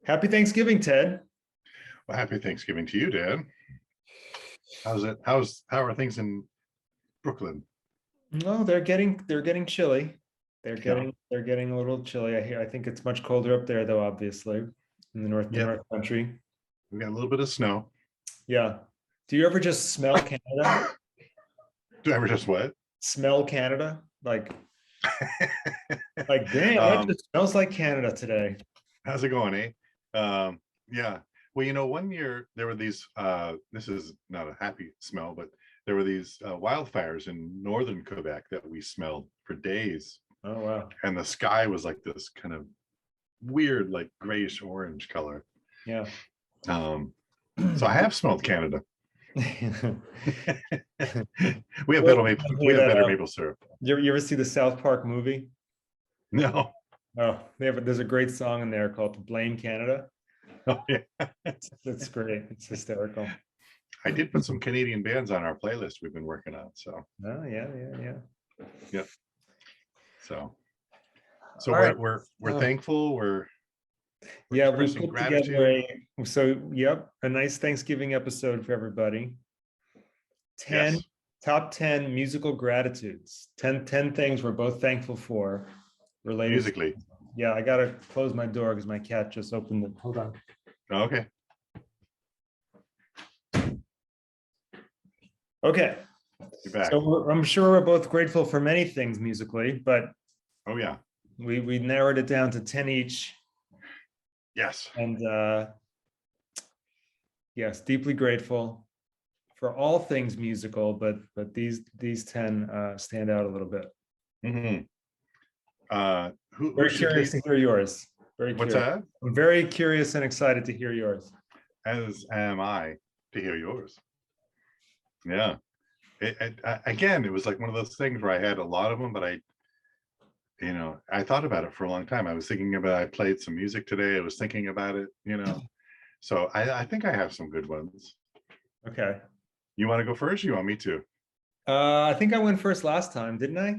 Happy Thanksgiving, Ted. Well, happy Thanksgiving to you, Dan. How's it? How are things in Brooklyn? Oh, they're getting chilly. They're Yeah. getting a little chilly. I think it's much colder up there, though, obviously, in the Yep. North Country. We got a little bit of snow. Yeah. Do you ever just smell Canada? Do I ever just what? Smell Canada? Like, damn, it um, just smells like Canada today. how's it going, eh? Yeah. Well, one year there were these. This is not a happy smell, but there were these wildfires in northern Quebec that we smelled for days, Oh, wow. and the sky was like this kind of weird, like grayish orange color. Yeah. So I have smelled Canada. We have Well, better maple syrup. you ever see the South Park movie? No. Oh, there's a great song in there called Blame Canada. Oh, yeah. It's great. It's hysterical. I did put some Canadian bands on our playlist we've been working on. So Oh, yeah. yep. So All right. we're thankful. We're Yeah, we expressing put together gratitude. a nice Thanksgiving episode for everybody. 10 Yes. top 10 musical gratitudes. 10 things we're both thankful for related. Musically. Yeah, I gotta close my door because my cat just opened it. Hold on. Okay. Okay. You're back. So I'm sure we're both grateful for many things musically, but Oh yeah. we narrowed it down to 10 each. Yes. And yes, deeply grateful for all things musical, but these 10 stand out a little bit. Mm-hmm. Very curious to hear yours. What's that? I'm very curious and excited to hear yours. As am I to hear yours. Yeah. Again, it was like one of those things where I had a lot of them, but I thought about it for a long time. I was thinking about, I played some music today. I was thinking about it, so I think I have some good ones. Okay. You want to go first? Or you want me to? I think I went first last time, didn't I?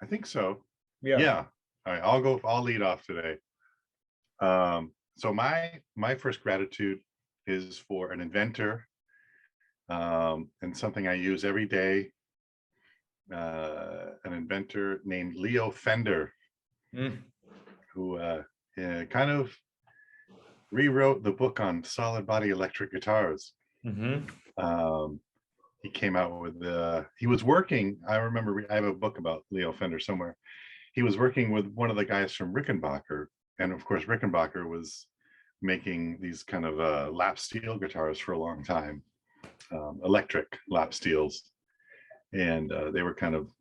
I think so. Yeah. Yeah. All right. I'll lead off today. So my first gratitude is for an inventor, and something I use every day. An inventor named Leo Fender, who kind of rewrote the book on solid body electric guitars. He came out with he was working, I remember I have a book about Leo Fender somewhere. He was working with one of the guys from Rickenbacker, and of course Rickenbacker was making these kind of lap steel guitars for a long time, electric lap steels, and they were kind of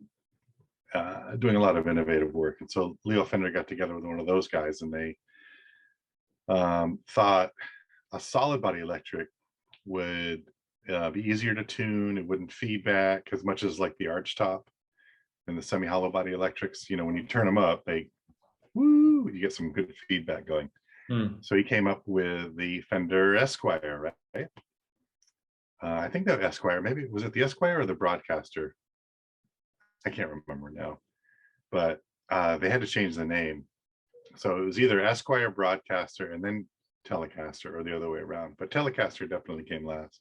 doing a lot of innovative work. And so Leo Fender got together with one of those guys, and they thought a solid body electric would be easier to tune. It wouldn't feedback as much as like the arch top and the semi hollow body electrics. When you turn them up, you get some good feedback going. So he came up with the Fender Esquire, right? I think that Esquire, maybe was it the Esquire or the Broadcaster? I can't remember now, but they had to change the name. So it was either Esquire, Broadcaster, and then Telecaster, or the other way around. But Telecaster definitely came last.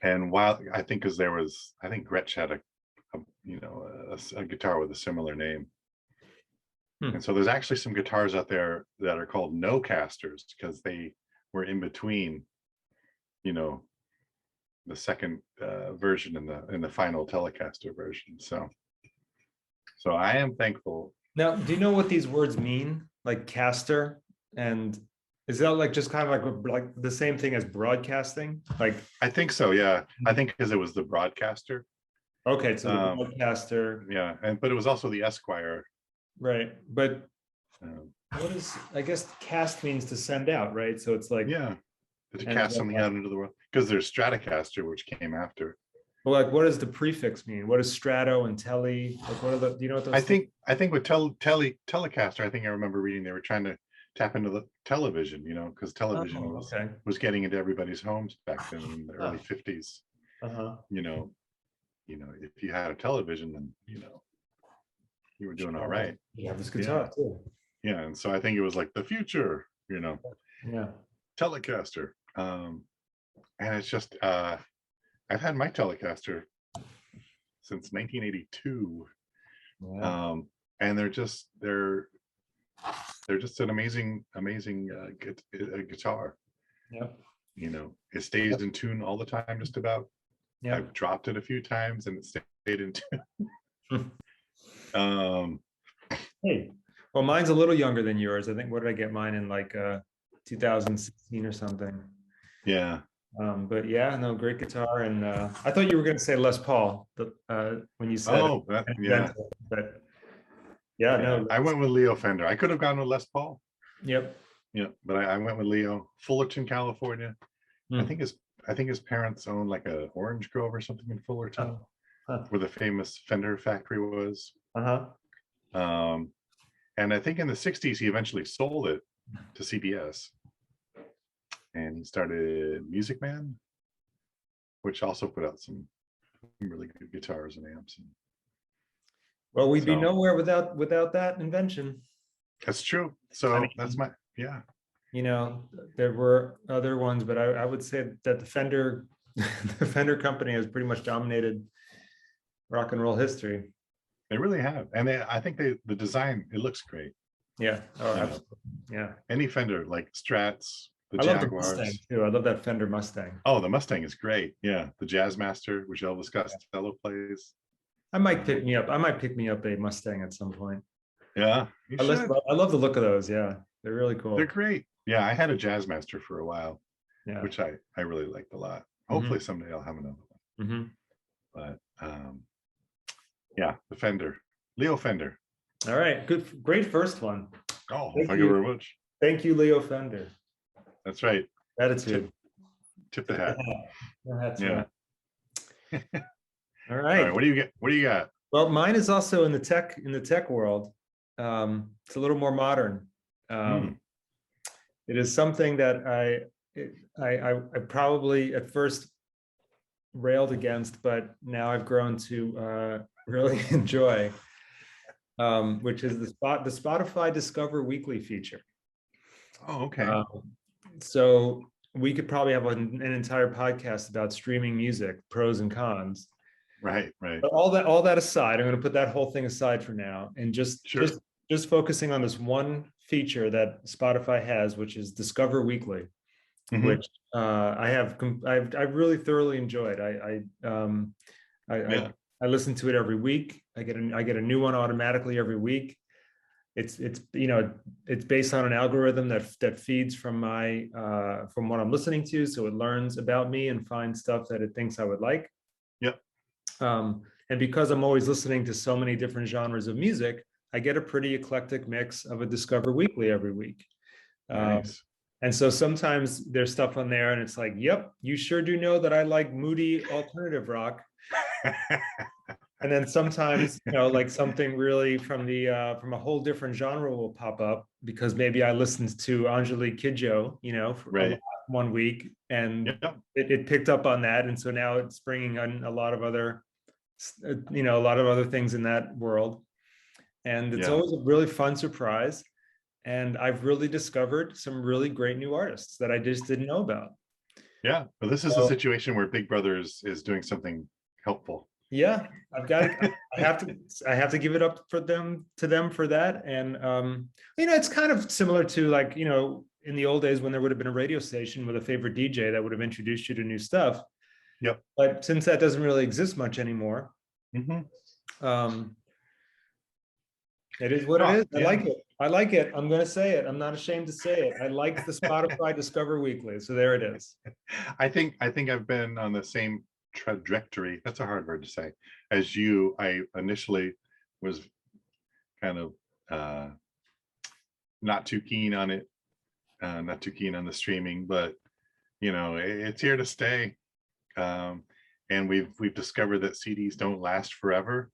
And while I think because I think Gretsch had a guitar with a similar name. And so there's actually some guitars out there that are called no casters because they were in between, the second version and the final Telecaster version. So I am thankful. Now, do you know what these words mean? Like caster, and is that like just kind of like the same thing as broadcasting? Like, I think so, yeah. I think because it was the Broadcaster. Okay, so the broadcaster. Yeah, but it was also the Esquire. Right, but what is? I guess cast means to send out, right? So it's like, yeah, to cast something out into the world. Because there's Stratocaster, which came after. Well, like, what does the prefix mean? What is strato and tele? Like, what are the? Do you know what those? I think with Telecaster, I think I remember reading they were trying to tap into the television, because television was getting into everybody's homes back then in the early 50s. If you had a television, then you were doing all right. You have this guitar too. Yeah, and so I think it was like the future, you know, Yeah. Telecaster. And it's just, I've had my Telecaster since 1982. Yeah. And they're just an amazing guitar. Yep. You know, it stays in tune all the time, just about. Yep. I've dropped it a few times and it stayed in tune. Hey, well, mine's a little younger than yours. I think, what did I get mine in, like 2016 or something? Yeah. But yeah, no, great guitar. And I thought you were going to say Les Paul, when you said Oh, yeah. but yeah, Yeah. no. I went with Leo Fender. I could have gone with Les Paul. Yep. Yeah, but I went with Leo. Fullerton, California. I Hmm. think his parents owned like a orange grove or something in Fullerton, Huh. where the famous Fender factory was. Uh-huh. And I think in the 60s he eventually sold it to CBS. And he started Music Man, which also put out some really good guitars and amps. Well, we'd be So nowhere without that invention. that's true. I So mean, that's my, yeah. you know, there were other ones, but I would say that the Fender the Fender company has pretty much dominated rock and roll history. They really have. And I think the design, it looks great. Yeah. Oh, You know, absolutely. Yeah. any Fender, like Strats, the I love the Mustang Jaguars. too. I love that Fender Mustang. Oh, the Mustang is great. Yeah, the Jazzmaster, which Elvis Costello plays. I might pick me up. I might pick me up a Mustang at some point. Yeah, you should. I love the look of those. Yeah, they're really They're cool. great. Yeah, I had a Jazzmaster for a while, Yeah. which I really liked a lot. Mhm. Hopefully someday I'll have another one. Hmm. But yeah, the Fender, Leo Fender. All right. Good. Great first one. Oh, Thank thank you you. very much. Thank you, Leo Fender. That's right. Gratitude. Tip the hat. No hats Yeah. for that. All All right. right. What do you get? What do you got? Well, mine is also in the tech world. It's a little more modern. It is something that I probably at first railed against, but now I've grown to really enjoy, which is the Spotify Discover Weekly feature. Oh, okay. So we could probably have an entire podcast about streaming music, pros and cons. Right. But all that aside, I'm going to put that whole thing aside for now, and just focusing on this one feature that Spotify has, which is Discover Weekly, which I've really thoroughly enjoyed. I listen to it every week. I get a new one automatically every week. It's based on an algorithm that feeds from what I'm listening to, so it learns about me and finds stuff that it thinks I would like. Yep. And because I'm always listening to so many different genres of music, I get a pretty eclectic mix of a Discover Weekly every week. Nice. And so sometimes there's stuff on there and it's like, yep, you sure do know that I like moody alternative rock. And then sometimes, like something really from a whole different genre will pop up because maybe I listened to Angelique Kidjo, for one week, and it picked up on that. And so now it's bringing on a lot of other things in that world. And it's always a really fun surprise. And I've really discovered some really great new artists that I just didn't know about. Yeah, but this is a situation where Big Brother is doing something helpful. Yeah, I have to give it up to them for that. And it's kind of similar to, like, in the old days when there would have been a radio station with a favorite DJ that would have introduced you to new stuff. Yep. But since that doesn't really exist much anymore, it is what it is. I like it. I like it. I'm going to say it. I'm not ashamed to say it. I like the Spotify Discover Weekly. So there it is. I think I've been on the same trajectory, that's a hard word to say, as you. I initially was kind of not too keen on it, not too keen on the streaming, but it's here to stay. And we've discovered that CDs don't last forever.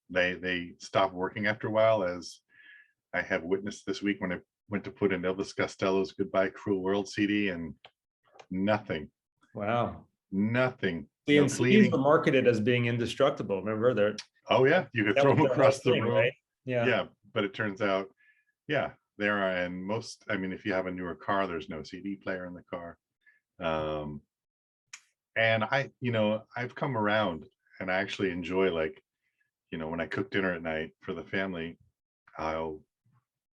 They stop working after a while, as I have witnessed this week when I went to put in Elvis Costello's Goodbye Cruel World CD, and nothing. Wow. Nothing. The CDs were marketed as being indestructible. Remember, they're you could throw them across the room. right? Yeah, but it turns out, there are, and most, I mean, if you have a newer car, there's no CD player in the car. And I've come around, and I actually enjoy, like, when I cook dinner at night for the family, I'll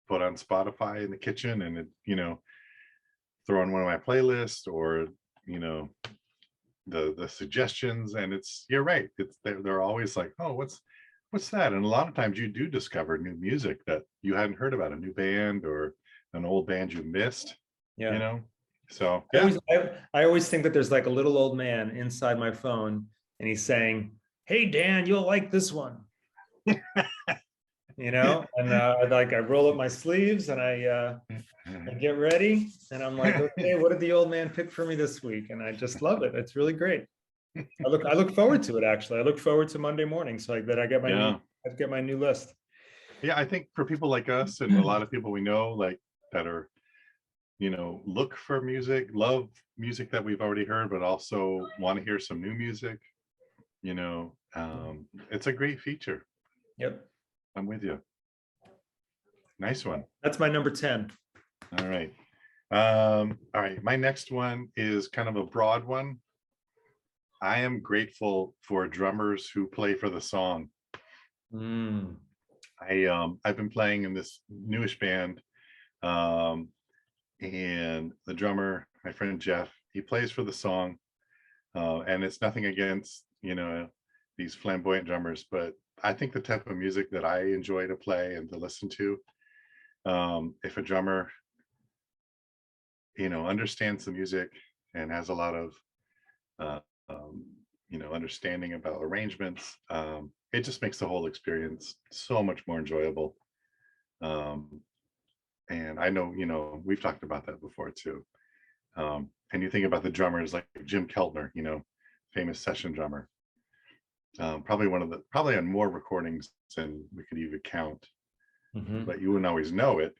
put on Spotify in the kitchen, and throw on one of my playlists, or you know the suggestions, and you're right, they're always like, oh, what's that? And a lot of times you do discover new music that you hadn't heard about, a new band or an old band you missed. you Yeah. know so I yeah. always, I always think that there's like a little old man inside my phone, and he's saying, "Hey Dan, you'll like this one." And I roll up my sleeves, and I get ready, and I'm like, okay, what did the old man pick for me this week? And I just love it. It's really great. I look forward to it, actually. I look forward to Monday morning, so that I Yeah, get my new list. yeah, I think for people like us and a lot of people we know, like, that are, look for music, love music that we've already heard, but also want to hear some new music, it's a great feature. Yep. I'm with you. Nice one. That's my number 10. All right. All right. My next one is kind of a broad one. I am grateful for drummers who play for the song. Mm. I've been playing in this newish band, and the drummer, my friend Jeff, he plays for the song, and it's nothing against these flamboyant drummers, but I think the type of music that I enjoy to play and to listen to, if a drummer understands the music and has a lot of uh, understanding about arrangements, it just makes the whole experience so much more enjoyable. And I know, we've talked about that before too. And you think about the drummers like Jim Keltner, famous session drummer, probably on more recordings than we could even count, Mhm. but you wouldn't always know it,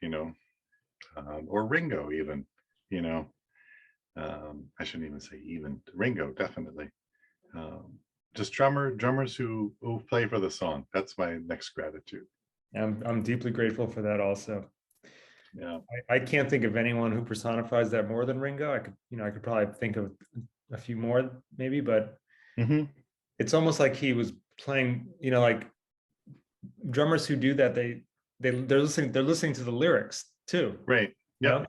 or Ringo even, you know I shouldn't even say even, Ringo definitely. Just drummers who play for the song. That's my next gratitude. I'm deeply grateful for that also. Yeah. I can't think of anyone who personifies that more than Ringo. I could probably think of a few more maybe, but Hmm. it's almost like he was playing, like drummers who do that, they're listening to the lyrics too, Right. you Yep. know,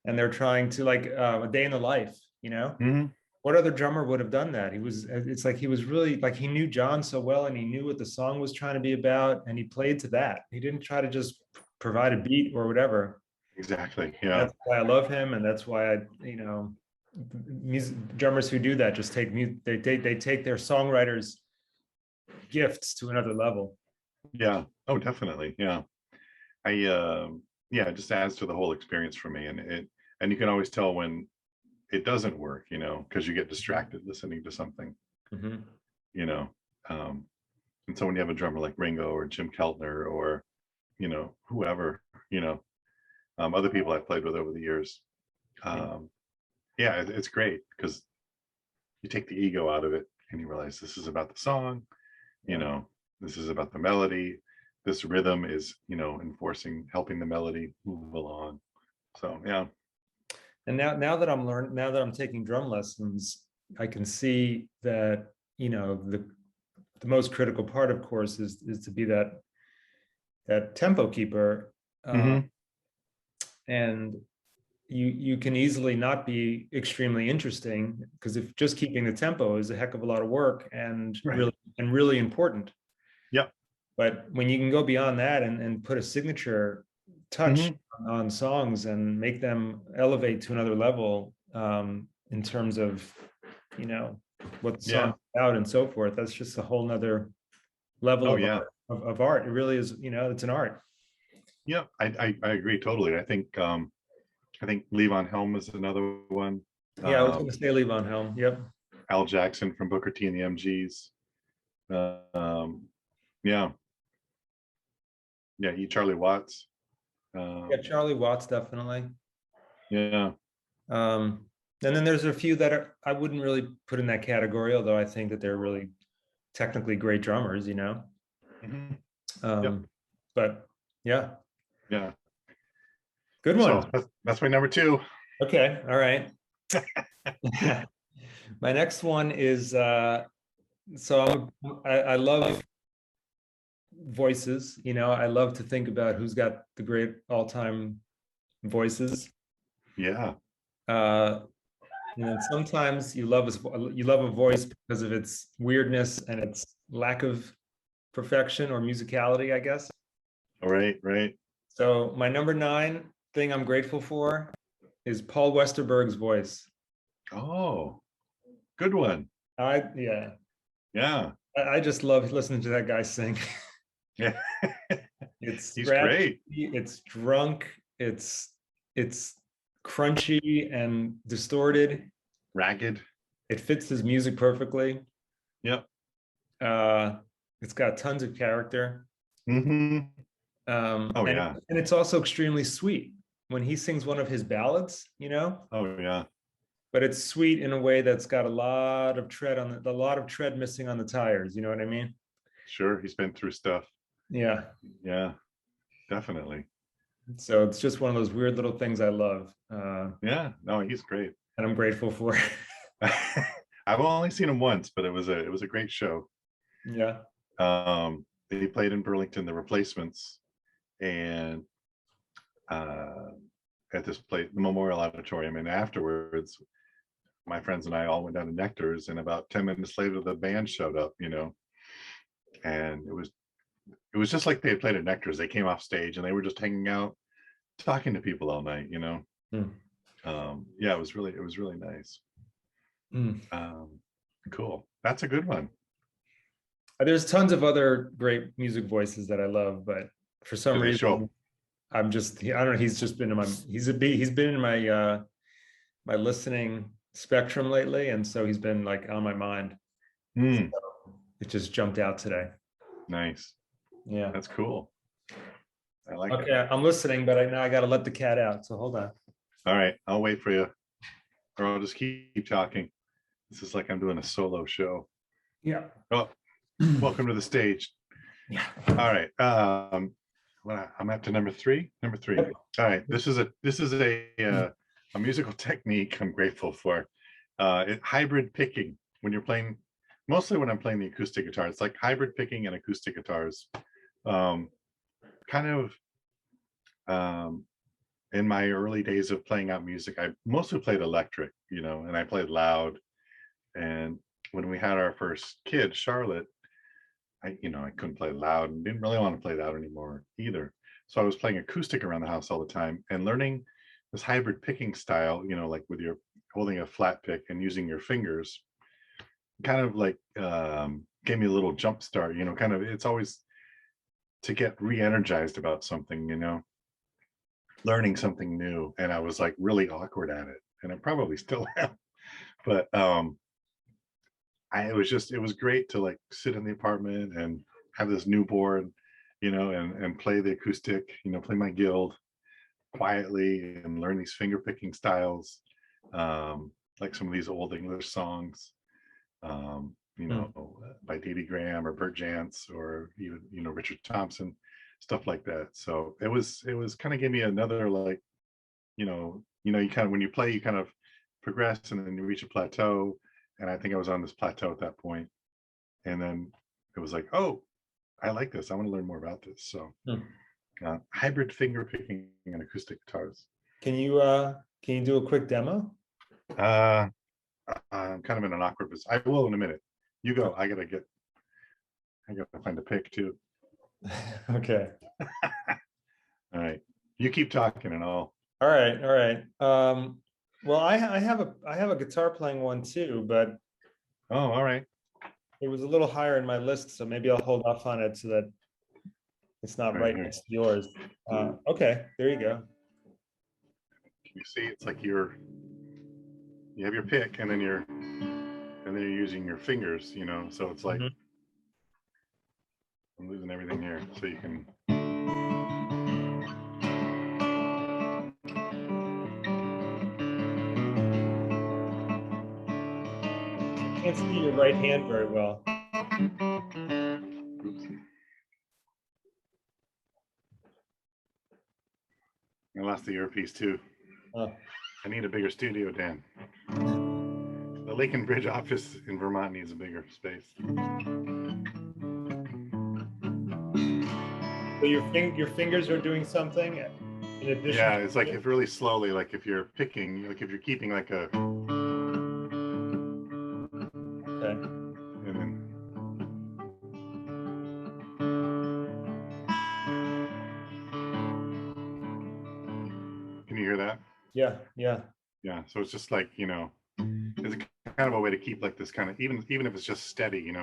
and they're trying to, like, A Day in the Life, Hmm. what other drummer would have done that? It's like he was really, like, he knew John so well, and he knew what the song was trying to be about, and he played to that. He didn't try to just provide a beat or whatever. Exactly. Yeah. That's why I love him, and that's why drummers who do that just they take their songwriters' gifts to another level. Yeah. Oh, definitely. Yeah. Yeah, it just adds to the whole experience for me. And you can always tell when it doesn't work, because you get distracted listening to something, Mhm. you know. Um, and so when you have a drummer like Ringo or Jim Keltner or, whoever, other people I've played with over the years, yeah, it's great because you take the ego out of it and you realize this is about the song, you Yeah. know, this is about the melody. This rhythm is, helping the melody move along. So yeah. And now that I'm taking drum lessons, I can see that, the most critical part, of course, is to be that tempo keeper, uh, Hmm. and you can easily not be extremely interesting, because if just keeping the tempo is a heck of a lot of work and Right. really important. Yep. But when you can go beyond that and put a signature touch Hmm. on songs and make them elevate to another level, in terms of, what the Yeah. song's about and so forth, that's just a whole nother level Oh of yeah. art, of art. It really is, it's an art. Yeah. I agree totally. I think Levon Helm is another one. Yeah, I was going Um, to say Levon Helm. Yep. Al Jackson from Booker T and the MGs. Um, yeah. Yeah. Charlie Watts. Yeah, Um, Charlie Watts, definitely. yeah. Um, and then there's a few that I wouldn't really put in that category, although I think that they're really technically great drummers. Hmm. Yep. But yeah. Yeah. Good So one. that's my number two. Okay, all right. My next one is I love voices, I love to think about who's got the great all-time voices. Yeah. Uh, and then sometimes you love a voice because of its weirdness and its lack of perfection or musicality, I guess. All right. Right. So my number 9 thing I'm grateful for is Paul Westerberg's voice. Oh, good one. Yeah, Yeah. I just love listening to that guy sing. Yeah. It's He's scratchy, great. it's drunk, it's crunchy and distorted. Ragged. It fits his music perfectly. Yep. Uh, it's got tons of character. Mm-hmm. Oh And yeah. and it's also extremely sweet when he sings one of his ballads. Oh yeah. But it's sweet in a way that's got a lot of tread missing on the tires. You know what I mean? Sure. He's been through stuff. Yeah. Yeah, definitely. So it's just one of those weird little things I love, Yeah. No, he's great. and I'm grateful for. I've only seen him once, but it was a great show. Yeah. He played in Burlington, The Replacements, and uh, at this place, the Memorial Auditorium. And afterwards, my friends and I all went down to Nectar's, and about 10 minutes later, the band showed up. And it was just like they had played at Nectar's. They came off stage and they were just hanging out, talking to people all night. Mm. Yeah, it was really nice. Mm. Um, cool. That's a good one. There's tons of other great music voices that I love, but for some Do they show up? reason, I don't know. He's just been in he's been in my listening spectrum lately, and so he's been like on my mind. Mm, It just jumped out today. nice. Yeah. That's cool. I like it. Okay, I'm listening, but now I got to let the cat out. So hold on. All right, I'll wait for you, or I'll just keep talking. This is like I'm doing a solo show. Yeah. Oh, welcome to the stage. Yeah. All right. I'm up to number three. Number three. All right. This is a musical technique I'm grateful for. Hybrid picking when you're playing. Mostly when I'm playing the acoustic guitar, it's like hybrid picking and acoustic guitars. Kind of in my early days of playing out music, I mostly played electric, and I played loud. And when we had our first kid, Charlotte, I couldn't play loud and didn't really want to play loud anymore either. So I was playing acoustic around the house all the time and learning this hybrid picking style, like with your holding a flat pick and using your fingers, kind of like gave me a little jump start, kind of, it's always to get re-energized about something, learning something new. And I was like really awkward at it. And I probably still am. But it was great to like sit in the apartment and have this newborn, and play the acoustic, play my guild quietly and learn these finger picking styles, like some of these old English songs, Mm. by Dee Dee Graham or Bert Jantz or even, Richard Thompson, stuff like that. So it was kind of gave me another like, you kind of, when you play, you kind of progress and then you reach a plateau. And I think I was on this plateau at that point. And then it was like, oh, I like this. I want to learn more about this. So Mm. hybrid finger picking and acoustic guitars. Can you do a quick demo? Uh, I'm kind of in an awkward position. I will in a minute. You go. I gotta find a pick too. Okay. All right. You keep talking and I'll. All right. All right. Well, I have a guitar playing one too, but Oh, all right. it was a little higher in my list, so maybe I'll hold off on it so that it's not All right, right all right. next to yours. Okay, there you go. Can you see? It's like you have your pick and then you're using your fingers, so it's like Mhm. I'm losing everything here. So you can. Can't see your right hand very well. Oops. I lost the earpiece too. Oh. I need a bigger studio, Dan. The Lake and Bridge office in Vermont needs a bigger space. So your fingers are doing something in addition. Yeah, it's like if really slowly, like if you're picking, like if you're keeping like a. Okay. And then. Can you hear that? Yeah, yeah. Yeah, so it's just like, it's kind of a way to keep like this kind of, even if it's just steady,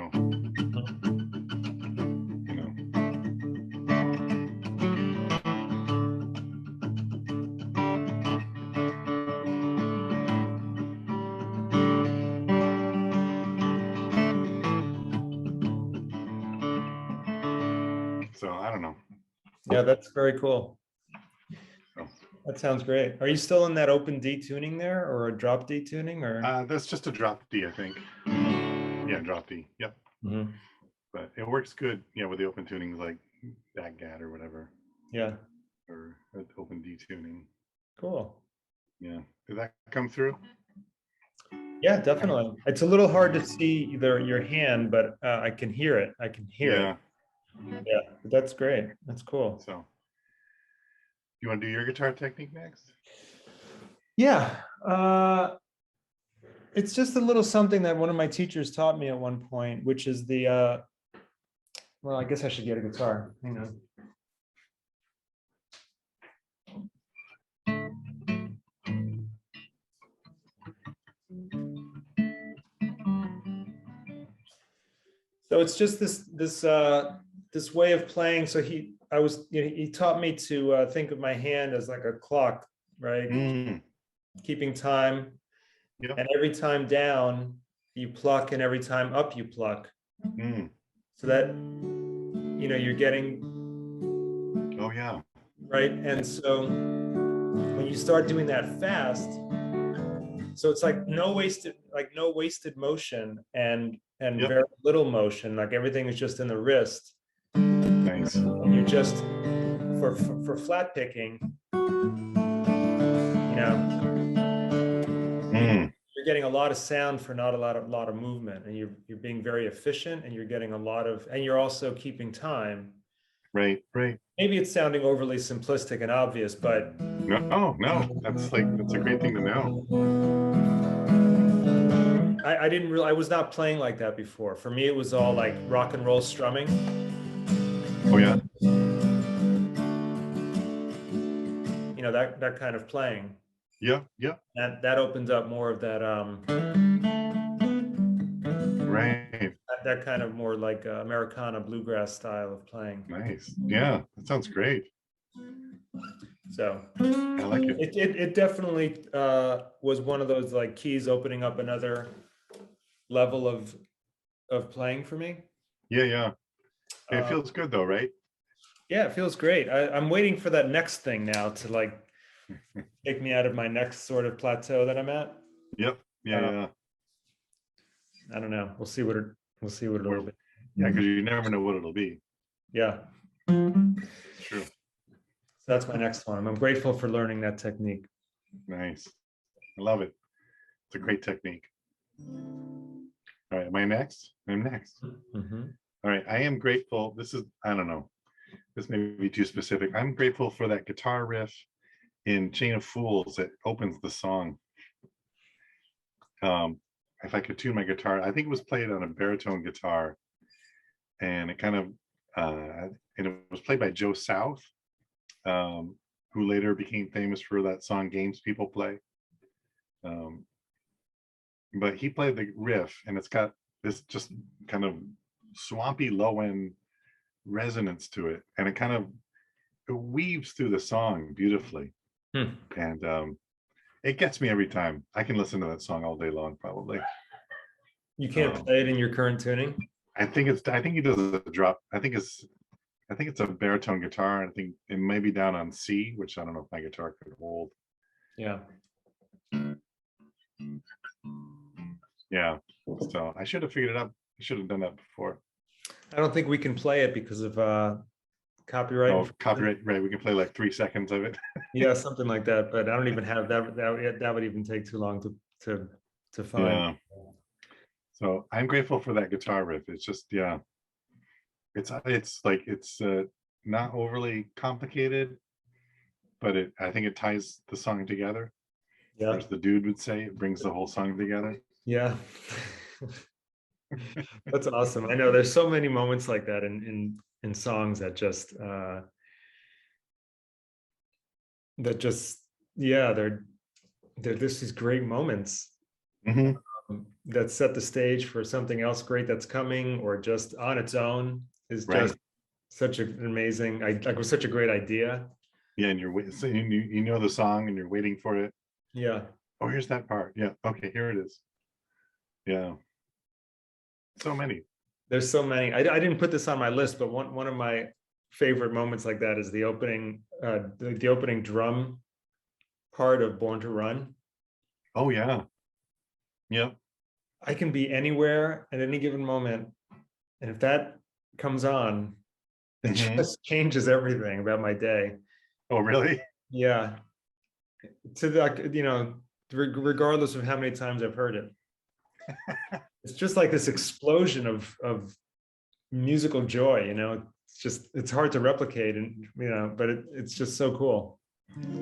So I don't know. Yeah, that's very cool. So, That sounds great. Are you still in that open D tuning there, or a drop D tuning, or? that's just a drop D, I think. Yeah, drop D. Yep. Mm-hmm. But it works good, with the open tunings like DAGAT or whatever. Yeah. Or open D tuning. Cool. Yeah. Did that come through? Yeah, definitely. It's a little hard to see your hand, but I can hear it. I can hear it. Yeah, but that's great. That's cool. So, you want to do your guitar technique next? Yeah. It's just a little something that one of my teachers taught me at one point, which is the, well, I guess I should get a guitar. Hang on. So it's just this way of playing. So he taught me to think of my hand as like a clock, right? Keeping time. Yep. And every time down you pluck, and every time up you pluck. So that you're getting. Oh yeah. Right. And so when you start doing that fast, so it's like no wasted motion and Yep. very little motion, like everything is just in the wrist. Nice. And you just for flat picking, you're getting a lot of sound for not a lot of movement, and you're being very efficient, and you're getting a lot of, and you're also keeping time. Right. Maybe it's sounding overly simplistic and obvious, but no, that's a great thing to know. I was not playing like that before. For me, it was all like rock and roll strumming. Oh yeah. That kind of playing. Yeah. That opens up more of that right. That kind of more like Americana bluegrass style of playing. Nice. Yeah, that sounds great. So I like it. It definitely was one of those like keys opening up another level of playing for me. Yeah. It feels good though, right? Yeah, it feels great. I'm waiting for that next thing now to like take me out of my next sort of plateau that I'm at. Yep. Yeah. I don't know. We'll see what it'll be. Yeah, because you never know what it'll be. Yeah. True. So that's my next one. I'm grateful for learning that technique. Nice. I love it. It's a great technique. All right. Am I next? I'm next. Mm-hmm. All right. I am grateful. I don't know. This may be too specific. I'm grateful for that guitar riff in Chain of Fools that opens the song. If I could tune my guitar, I think it was played on a baritone guitar, and it kind of and it was played by Joe South, who later became famous for that song Games People Play. But he played the riff, and it's got this just kind of swampy low end resonance to it, and it weaves through the song beautifully. And it gets me every time. I can listen to that song all day long, probably. You can't play it in your current tuning? I think he does a drop. I think it's a baritone guitar. I think it may be down on C, which I don't know if my guitar could hold. Yeah. Yeah. So I should have figured it out. I should have done that before. I don't think we can play it because of copyright. Oh, copyright, right? We can play like 3 seconds of it. Yeah, something like that. But I don't even have that. That would even take too long to find. Yeah. So I'm grateful for that guitar riff. It's just, yeah, it's like it's not overly complicated, but I think it ties the song together. Or Yeah, as the dude would say, it brings the whole song together. yeah. That's awesome. I know there's so many moments like that in songs that just yeah, they're just these great moments Hmm. that set the stage for something else great that's coming, or just on its own is Right. just such an amazing, like was such a great idea. Yeah, and so you know the song and you're waiting for it. Yeah, Oh, here's that part. Yeah. Okay, here it is. Yeah. So many. there's so many. I didn't put this on my list, but one of my favorite moments like that is the opening the opening drum part of Born to Run. Oh yeah. Yep. I can be anywhere at any given moment, and if that comes on, it Hmm. just changes everything about my day. Oh really? Yeah, to the, regardless of how many times I've heard it, it's just like this explosion of musical joy. It's hard to replicate, and but it's just so cool.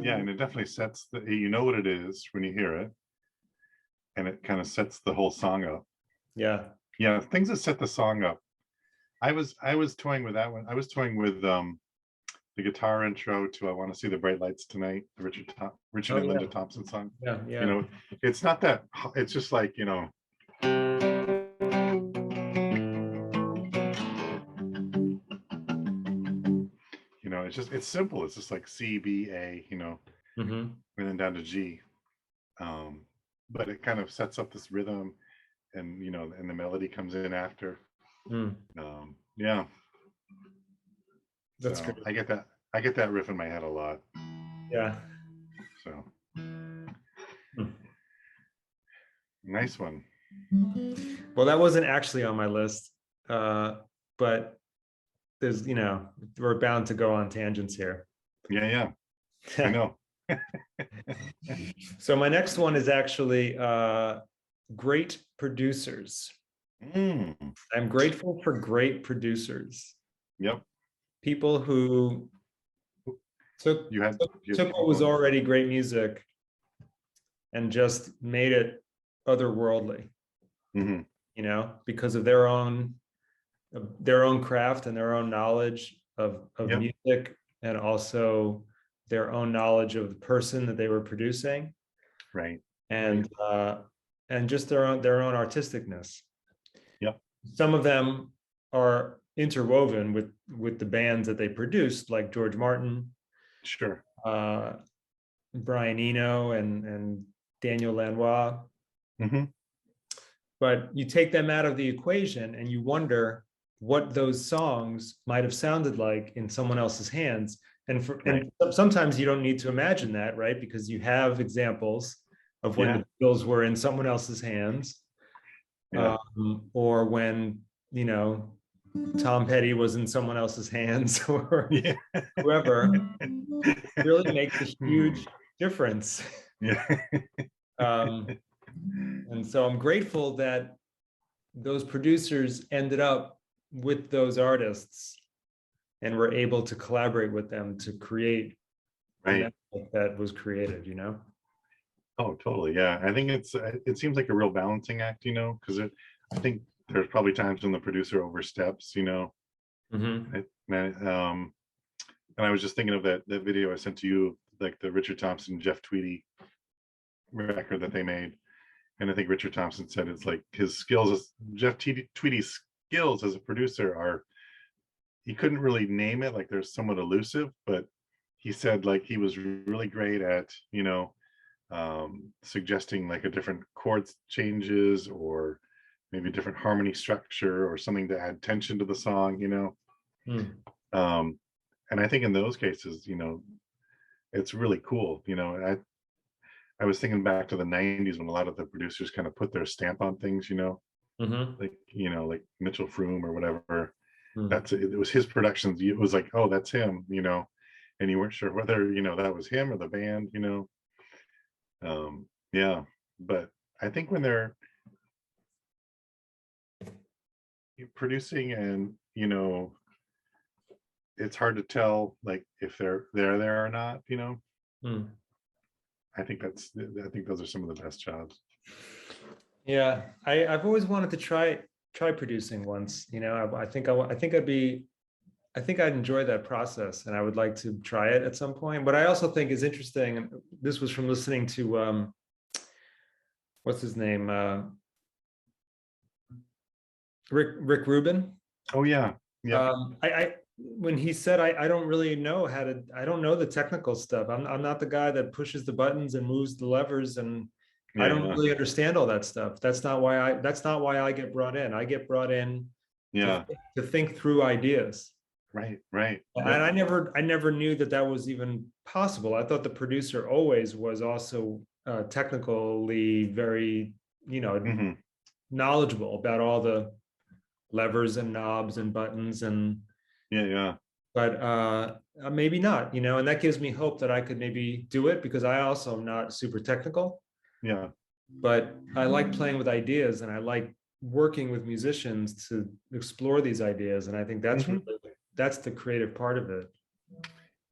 Yeah, and it definitely sets the, you know what it is when you hear it, and it kind of sets the whole song up. Yeah. Yeah, things that set the song up. I was toying with that one. I was toying with the guitar intro to "I Want to See the Bright Lights Tonight," the Richard Oh and Linda yeah. Thompson song. Yeah. You Yeah. know, it's not that. It's just like it's simple. It's just like C B A, Hmm. and then down to G. Um, but it kind of sets up this rhythm, and and the melody comes in after. Mm, Yeah, that's so great. I get that riff in my head a lot. Yeah. So Mm. nice one. Well, that wasn't actually on my list, but there's, we're bound to go on tangents here. Yeah, yeah, I know. So my next one is actually great producers. Mm, I'm grateful for great producers, yep. people who took You had took what was already great music and just made it otherworldly, hmm because of their own craft and their own knowledge of Yep. music, and also their own knowledge of the person that they were producing, Right. and and just their own artisticness. Yep. Some of them are interwoven with the bands that they produced, like George Martin, Sure. uh, Brian Eno, and Daniel Lanois. Hmm. But you take them out of the equation and you wonder what those songs might have sounded like in someone else's hands. Right. And sometimes you don't need to imagine that, right? Because you have examples of when Yeah. the Beatles were in someone else's hands, Yeah. or when Tom Petty was in someone else's hands, or Yeah. whoever. Really makes a Hmm. huge difference. Yeah. Um, and so I'm grateful that those producers ended up with those artists and were able to collaborate with them to create the Right. network that was created. Oh, totally. Yeah. I think it seems like a real balancing act, because I think there's probably times when the producer oversteps, Mm-hmm. and I was just thinking of that video I sent to you, like the Richard Thompson, Jeff Tweedy record that they made. And I think Richard Thompson said it's like his skills, Jeff Tweedy's skills as a producer he couldn't really name it, like they're somewhat elusive, but he said like he was really great at, suggesting like a different chord changes, or maybe a different harmony structure, or something to add tension to the song. Mm. Um, and I think in those cases, it's really cool. I was thinking back to the 90s when a lot of the producers kind of put their stamp on things, Mm-hmm. like Mitchell Froome or whatever. Mm. it was his productions. It was like, oh, that's him, and you weren't sure whether, that was him or the band, yeah. But I think when they're producing and, it's hard to tell like if they're there or not, Mm. I think those are some of the best jobs. Yeah, I've always wanted to try producing once. I think I'd enjoy that process, and I would like to try it at some point. But I also think is interesting, and this was from listening to what's his name, Rick Rubin. Oh yeah, yeah, I when he said I don't really know how to, I don't know the technical stuff. I'm not the guy that pushes the buttons and moves the levers, and I don't yeah, really understand all that stuff. That's not why I get brought in. I get brought in to yeah. to think through ideas. Right. And Yep. I never knew that that was even possible. I thought the producer always was also technically very, Hmm. knowledgeable about all the levers and knobs and buttons, and Yeah. but maybe not, and that gives me hope that I could maybe do it, because I also am not super technical, Yeah. but I like playing with ideas, and I like working with musicians to explore these ideas, and I think Hmm. that's the creative part of it.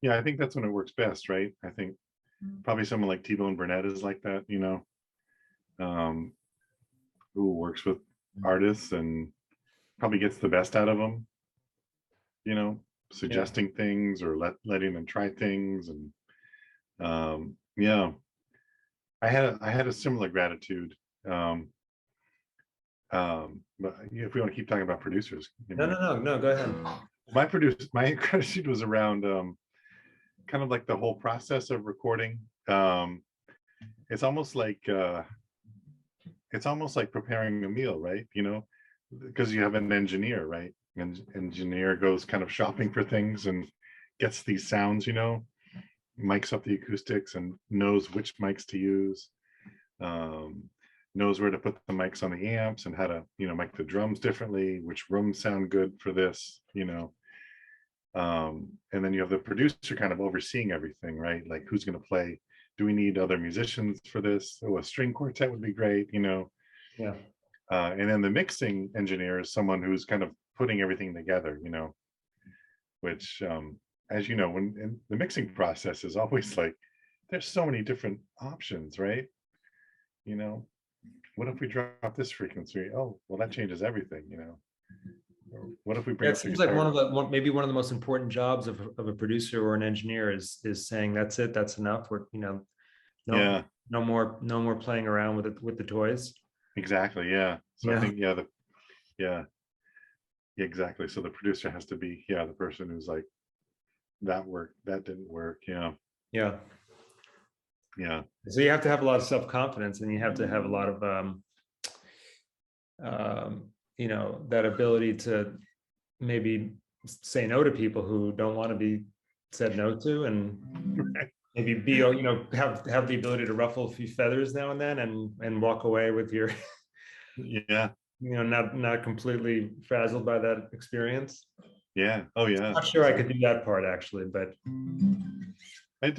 Yeah, I think that's when it works best, right? I think probably someone like T-Bone Burnett is like that, um, who works with artists and probably gets the best out of them, you know, Yeah. suggesting things or letting them try things. And yeah, I had a similar gratitude. Um, but if we want to keep talking about producers, No, go ahead. my gratitude was around kind of like the whole process of recording. It's almost like preparing a meal, right? Because you have an engineer, right? And engineer goes kind of shopping for things and gets these sounds, mics up the acoustics and knows which mics to use, um, knows where to put the mics on the amps and how to, mic the drums differently, which rooms sound good for this, and then you have the producer kind of overseeing everything, right? Like who's going to play? Do we need other musicians for this? Oh, a string quartet would be great, Yeah. and then the mixing engineer is someone who's kind of putting everything together, which, as you know, when in the mixing process is always like, there's so many different options, right? You know, what if we drop this frequency? Oh, well, that changes everything, Or what if we Yeah, bring it up the seems like guitar? maybe one of the most important jobs of a producer or an engineer is saying that's it, that's enough. We're, no Yeah, no more playing around with it, with the toys. exactly. Yeah. So I Yeah. think, yeah, exactly. So the producer has to be, the person who's like, that worked, that didn't work. Yeah. Yeah. Yeah. So you have to have a lot of self-confidence, and you have to have a lot of that ability to maybe say no to people who don't want to be said no to, and maybe be, have the ability to ruffle a few feathers now and then, and walk away with your, Yeah. not completely frazzled by that experience. Yeah. Oh yeah. Not sure I could Exactly. do that part actually, but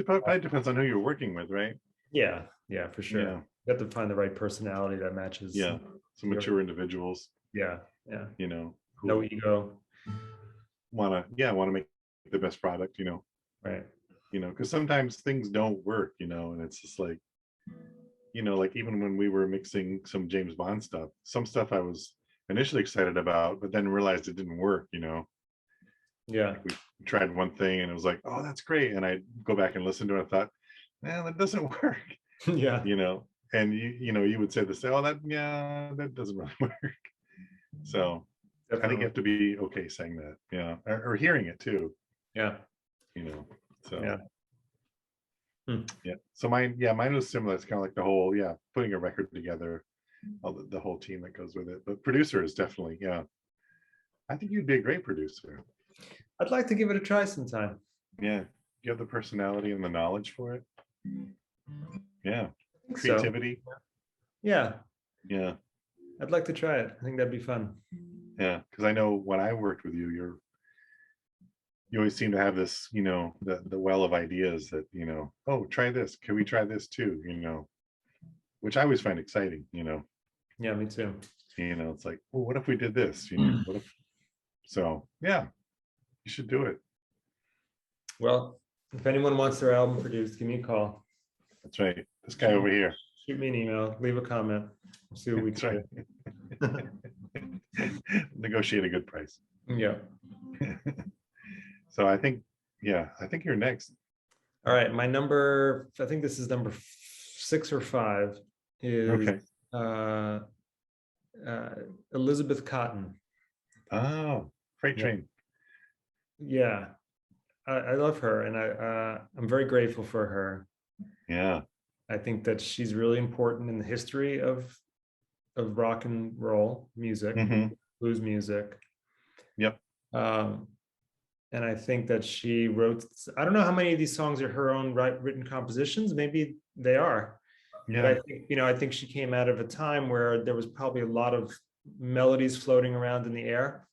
Probably depends on who you're working with, right? yeah, for sure. Yeah. You have to find the right personality that matches Yeah. Some your, mature individuals, yeah, no who ego, want to make the best product, right? because sometimes things don't work, and it's just like, like even when we were mixing some James Bond stuff, some stuff I was initially excited about, but then realized it didn't work, Yeah. like we tried one thing and it was like, oh, that's great. And I go back and listen to it. I thought, man, that doesn't work, Yeah, and you would say the same, oh, that doesn't really work. So I think you definitely. have to be okay saying that, or hearing it too, Yeah, you know. yeah. So Hmm. yeah. So mine was similar. It's kind of like the whole, putting a record together, all the whole team that goes with it. But producer is definitely, I think you'd be a great producer. I'd like to give it a try sometime. Yeah. You have the personality and the knowledge for it. Yeah. I think so. Creativity. Yeah, Yeah. I'd like to try it. I think that'd be fun. Yeah, because I know when I worked with you, you always seem to have this, the well of ideas that, oh, try this. Can we try this too? Which I always find exciting, Yeah, me too. It's like, well, what if we did this? What if so yeah, you should do it. Well, if anyone wants their album produced, give me a call. That's right. This guy over here. Shoot me an email, leave a comment. We'll see what we That's can right. Negotiate a good price. do. Yeah. So I think you're next. All right. My number, I think this is number 6 or 5, is Okay. uh, Elizabeth Cotton. Oh, Freight Train. Yeah. I love her, and I'm very grateful for her. Yeah. I think that she's really important in the history of rock and roll music, blues music. Yep. And I think that she wrote, I don't know how many of these songs are her own written compositions. Maybe they are. Yeah. But I think, I think she came out of a time where there was probably a lot of melodies floating around in the air.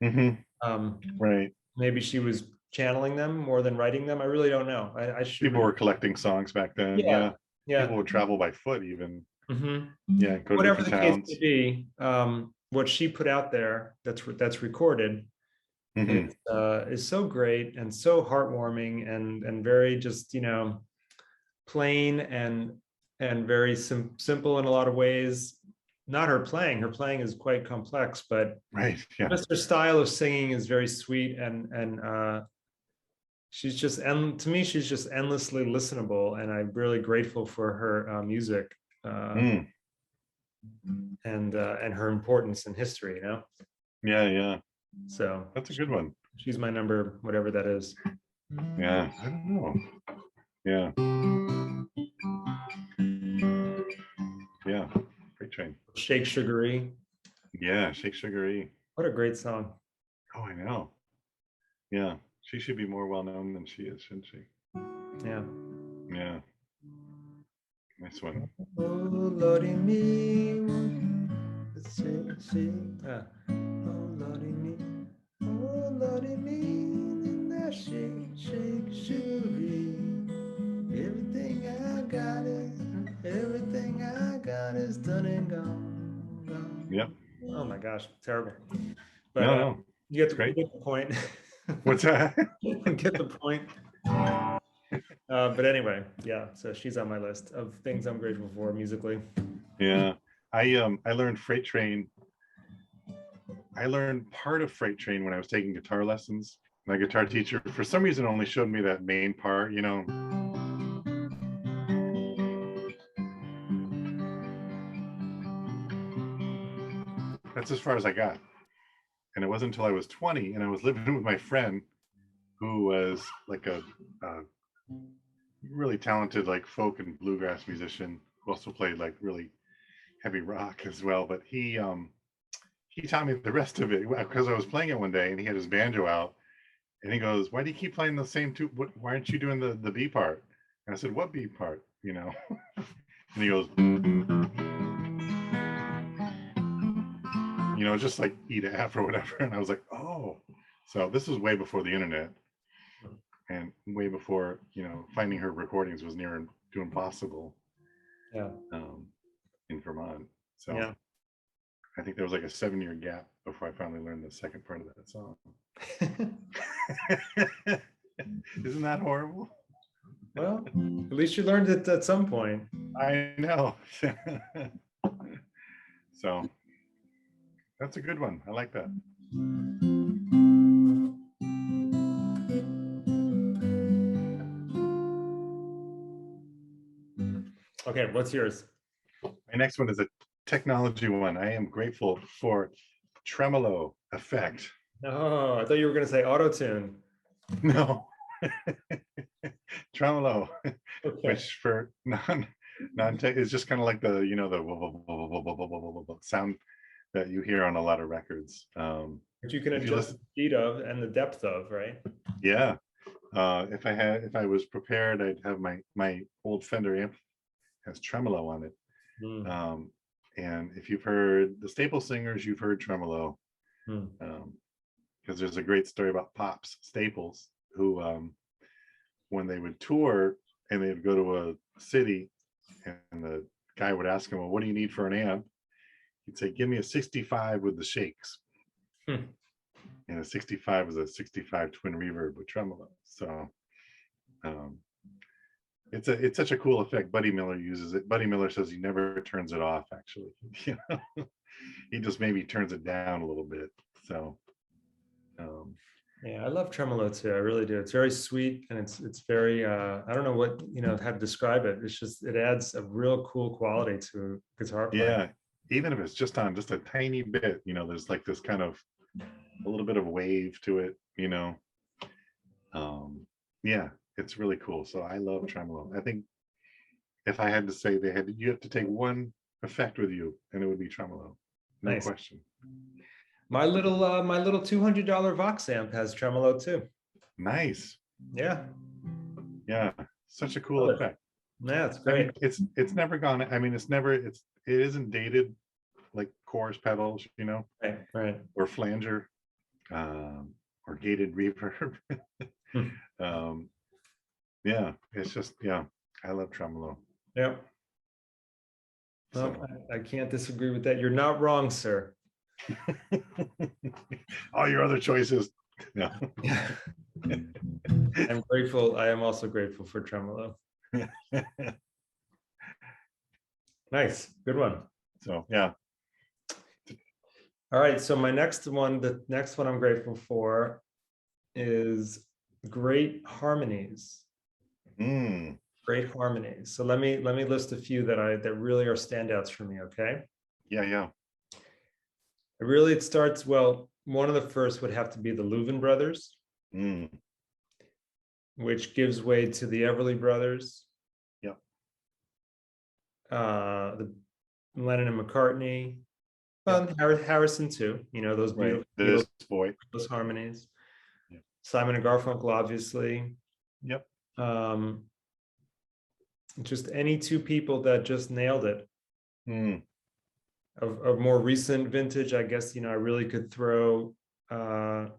Right. Maybe she was channeling them more than writing them. I really don't know. I should. People were collecting songs back then. Yeah. People would travel by foot even. Yeah. Go to Whatever the towns. case may be, what she put out there that's recorded is so great and so heartwarming and very just plain and very simple in a lot of ways. Not her playing. Her playing is quite complex, but right. Yeah. Just her style of singing is very sweet and she's just, and to me she's just endlessly listenable, and I'm really grateful for her music and her importance in history. Yeah. So that's a good one. She's my number, whatever that is. Yeah, I don't know. Yeah. Yeah. Freight Train. Shake Sugaree. Yeah, Shake Sugaree. What a great song. Oh, I know. Yeah, she should be more well known than she is, shouldn't she? Yeah. Yeah. Nice one. Oh Lordy me. Oh Lordy me. Oh Lordy me. In that shake sugaree. Everything I got is done and gone. Yep. Oh my gosh, terrible. But no. You get the point. What's that? Get the point. But anyway, yeah. So she's on my list of things I'm grateful for musically. Yeah, I learned Freight Train. I learned part of Freight Train when I was taking guitar lessons. My guitar teacher, for some reason, only showed me that main part. That's as far as I got. And it wasn't until I was 20 and I was living with my friend who was like a really talented like folk and bluegrass musician who also played like really heavy rock as well. But he taught me the rest of it because I was playing it one day and he had his banjo out and he goes, "Why do you keep playing the same two? Why aren't you doing the B part?" And I said, "What B part?" And he goes, just like E to F or whatever. And I was like, oh, so this was way before the internet and way before, finding her recordings was near to impossible. Yeah. In Vermont. So yeah. I think there was like a 7-year gap before I finally learned the second part of that song. Isn't that horrible? Well, at least you learned it at some point. I know. So that's a good one. I like that. Okay, what's yours? My next one is a technology one. I am grateful for tremolo effect. Oh, I thought you were going to say auto-tune. No. Tremolo, okay. Which for non-tech is just kind of like the the sound that you hear on a lot of records. Which you can adjust the speed of and the depth of, right? Yeah. If I was prepared, I'd have my old Fender amp has tremolo on it. And if you've heard the Staple Singers, you've heard tremolo. Hmm. Because there's a great story about Pops Staples, who when they would tour and they'd go to a city and the guy would ask him, well, what do you need for an amp? He'd say, give me a 65 with the shakes. Hmm. And a 65 was a 65 twin reverb with tremolo. So it's such a cool effect. Buddy Miller uses it. Buddy Miller says he never turns it off, actually. He just maybe turns it down a little bit. So yeah, I love tremolo too. I really do. It's very sweet, and it's very I don't know what, how to describe it. It's just, it adds a real cool quality to guitar playing. yeah, even if it's just on just a tiny bit, there's like this kind of a little bit of wave to it, yeah, it's really cool. So I love tremolo. I think if I had to say you have to take one effect with you, and it would be tremolo, no Nice. question. My little $200 Vox amp has tremolo too. Nice. Yeah. Yeah, such a cool effect. Yeah, it's great. It's never gone. I mean, it isn't dated like chorus pedals, Right. or flanger, or gated reverb. Yeah, it's just, yeah, I love tremolo. Yeah. Well, I can't disagree with that. You're not wrong, sir. All your other choices. No. I'm grateful. I am also grateful for tremolo. Nice. Good one. So, yeah. All right. So the next one I'm grateful for is great harmonies. Great harmonies. So let me list a few that really are standouts for me. Okay. Yeah. It starts, well, one of the first would have to be the Louvin brothers, which gives way to the Everly brothers. Yep. The Lennon and McCartney, well, Harrison too. Those right. Beatles, boy. those harmonies. Yep. Simon and Garfunkel, obviously. Yep. Just any two people that just nailed it. Of more recent vintage, I guess, I really could throw Robert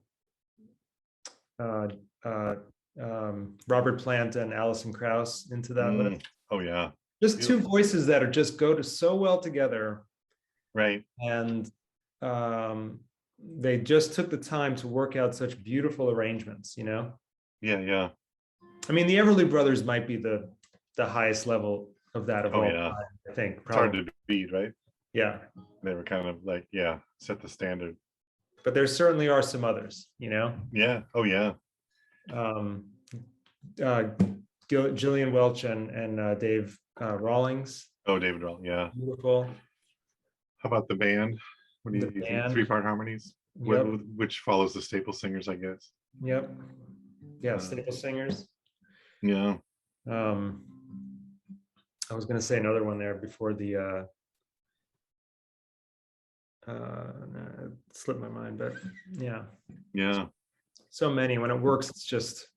Plant and Allison Krauss into that list. Oh yeah. Just Beautiful. two voices that are just go to so well together. Right. And they just took the time to work out such beautiful arrangements, Yeah. I mean, the Everly brothers might be the highest level of that of all time, I think. It's hard to beat, right? Yeah. They were kind of like, set the standard. But there certainly are some others, Yeah. Oh yeah. Gillian Welch and Dave Rawlings. Oh, David Rawlings. Yeah. Beautiful. How about the band? What do you think? 3-part harmonies, which follows the Staple Singers, I guess. Yep. Yeah, Staple Singers. Yeah. I was going to say another one there before the it slipped my mind, but yeah. So many. When it works, it's just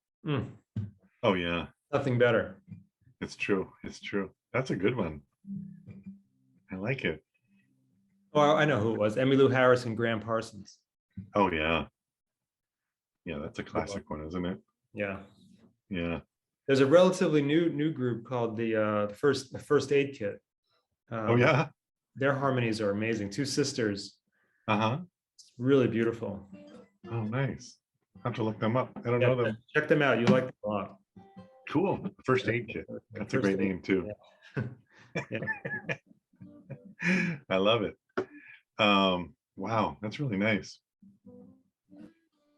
oh yeah, nothing better. It's true. That's a good one. I like it. Oh, I know who it was. Emmylou Harris and Graham Parsons. Oh yeah, that's a classic one, isn't it? Yeah. There's a relatively new group called the First Aid Kit. Oh yeah, their harmonies are amazing. Two sisters. It's really beautiful. Oh nice. I have to look them up. I don't know them. Check them out. You like them a lot. Cool. First Aid Kit. That's a great name too. Yeah. I love it. Wow, that's really nice.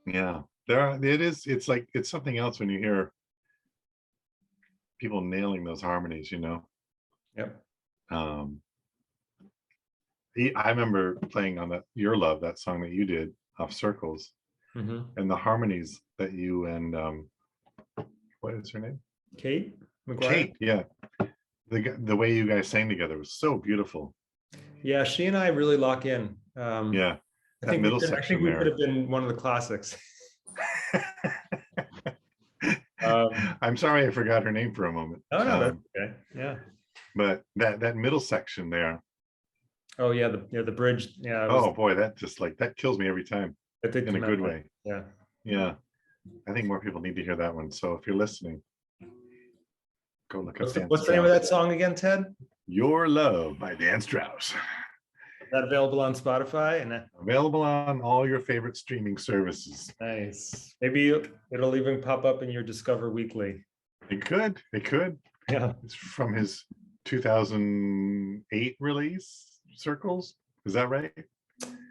Yeah, it's like, it's something else when you hear people nailing those harmonies, Yep. I remember playing on Your Love, that song that you did off Circles, and the harmonies that you and what is her name? Kate McGuire? Kate, yeah. The way you guys sang together was so beautiful. Yeah, she and I really lock in. Yeah, I think we could have been one of the classics. I'm sorry I forgot her name for a moment. Oh no, that's okay. Yeah. But that middle section there, Oh yeah, the bridge. Yeah, it was Oh boy, that just like that kills me every time that did in a come out. good way. Yeah. Yeah, I think more people need to hear that one. So if you're listening, go look up Dan What's the name of that Strauss. song again, Ted? Is Your Love by Dan Strauss. that available on Spotify? And Available on all your favorite streaming services. nice. Maybe it'll even pop up in your Discover Weekly. It could. It could. Yeah. It's from his 2008 release, Circles. Is that right?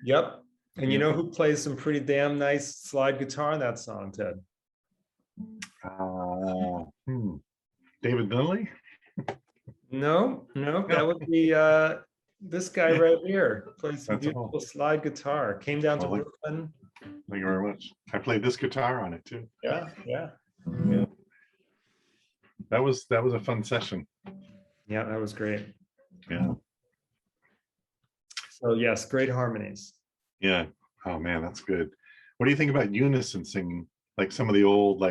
Yep. And you Yeah. know who plays some pretty damn nice slide guitar in that song, Ted? David Dunley? No, that No. would be this guy right here. Plays some That's all. beautiful slide guitar. Came down to Well, Brooklyn. thank you very much. I played this guitar on it too. Yeah, yeah. Yeah. That was a fun session. Yeah, that was great. Yeah. So yes, great harmonies. Yeah. Oh man, that's good. What do you think about unison singing? Like some of the old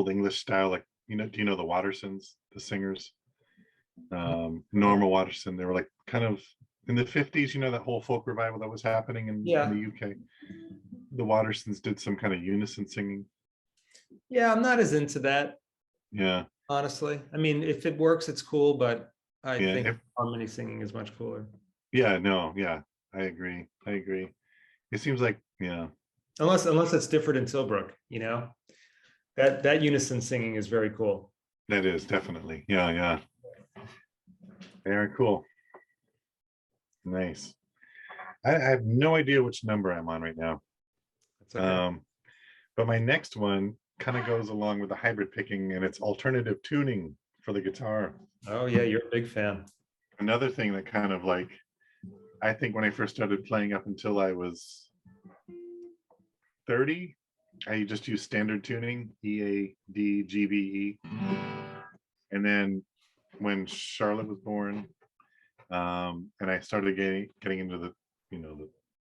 English style, like, do you know the Wattersons, the singers? Norma Watterson, they were like kind of in the 50s, that whole folk revival that was happening in Yeah. the UK. The Wattersons did some kind of unison singing. Yeah, I'm not as into that, Yeah. honestly. I mean, if it works, it's cool, but I Yeah, think harmony singing is much cooler. Yeah, no, yeah, I agree. It seems like, yeah. Unless it's different in Tilbrook, that unison singing is very cool. That is definitely. Yeah. Very cool. Nice. I have no idea which number I'm on right now. That's okay. But my next one kind of goes along with the hybrid picking, and it's alternative tuning for the guitar. Oh yeah, you're a big fan. Another thing that kind of like, I think when I first started playing up until I was 30, I just used standard tuning, E, A, D, G, B, E. And then when Charlotte was born, and I started getting into the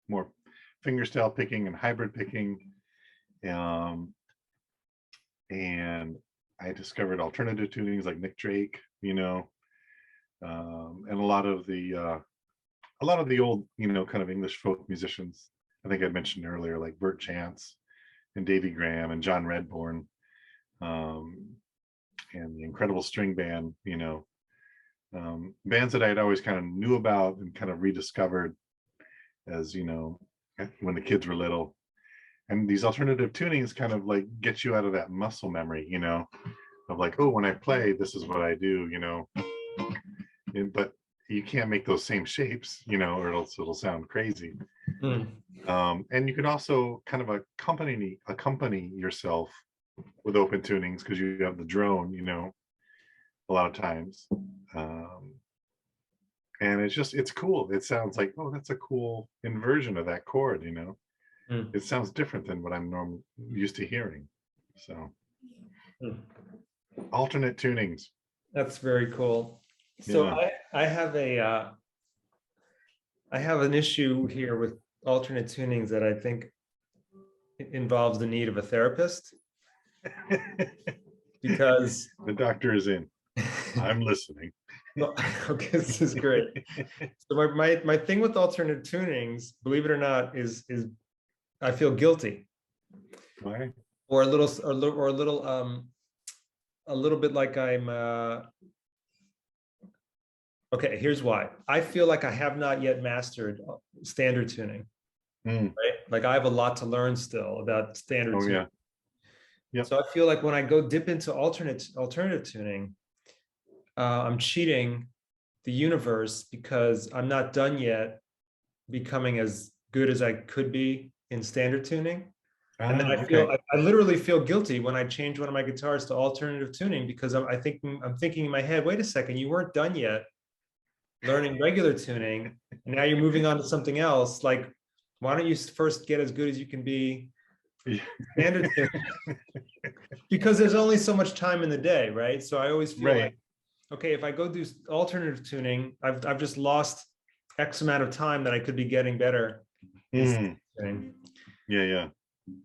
more fingerstyle picking and hybrid picking, and I discovered alternative tunings like Nick Drake, and a lot of the old kind of English folk musicians. I think I mentioned earlier, like Bert Chance and Davy Graham and John Redbourne, and the Incredible String Band, bands that I'd always kind of knew about and kind of rediscovered as when the kids were little. And these alternative tunings kind of like get you out of that muscle memory, of like, oh, when I play, this is what I do, but you can't make those same shapes, or it'll sound crazy. And you can also kind of accompany yourself with open tunings because you have the drone, a lot of times. And it's cool. It sounds like, oh, that's a cool inversion of that chord, It sounds different than what I'm normally used to hearing. So alternate tunings. That's very cool. So Yeah. I have an issue here with alternate tunings that I think involves the need of a therapist, because The doctor is in. I'm listening. okay, this is great. So my thing with alternate tunings, believe it or not, is I feel guilty. Why? Or a little bit like I'm okay, here's why. I feel like I have not yet mastered standard tuning. Right? Like I have a lot to learn still about standard tuning. Yeah. Yep. So I feel like when I go dip into alternative tuning, I'm cheating the universe because I'm not done yet becoming as good as I could be in standard tuning. And then I literally feel guilty when I change one of my guitars to alternative tuning, because I'm thinking in my head, wait a second, you weren't done yet learning regular tuning, and now you're moving on to something else. Like, why don't you first get as good as you can be standard tuning? Because there's only so much time in the day, right? So I always feel like, okay, if I go do alternative tuning, I've just lost X amount of time that I could be getting better. Yeah.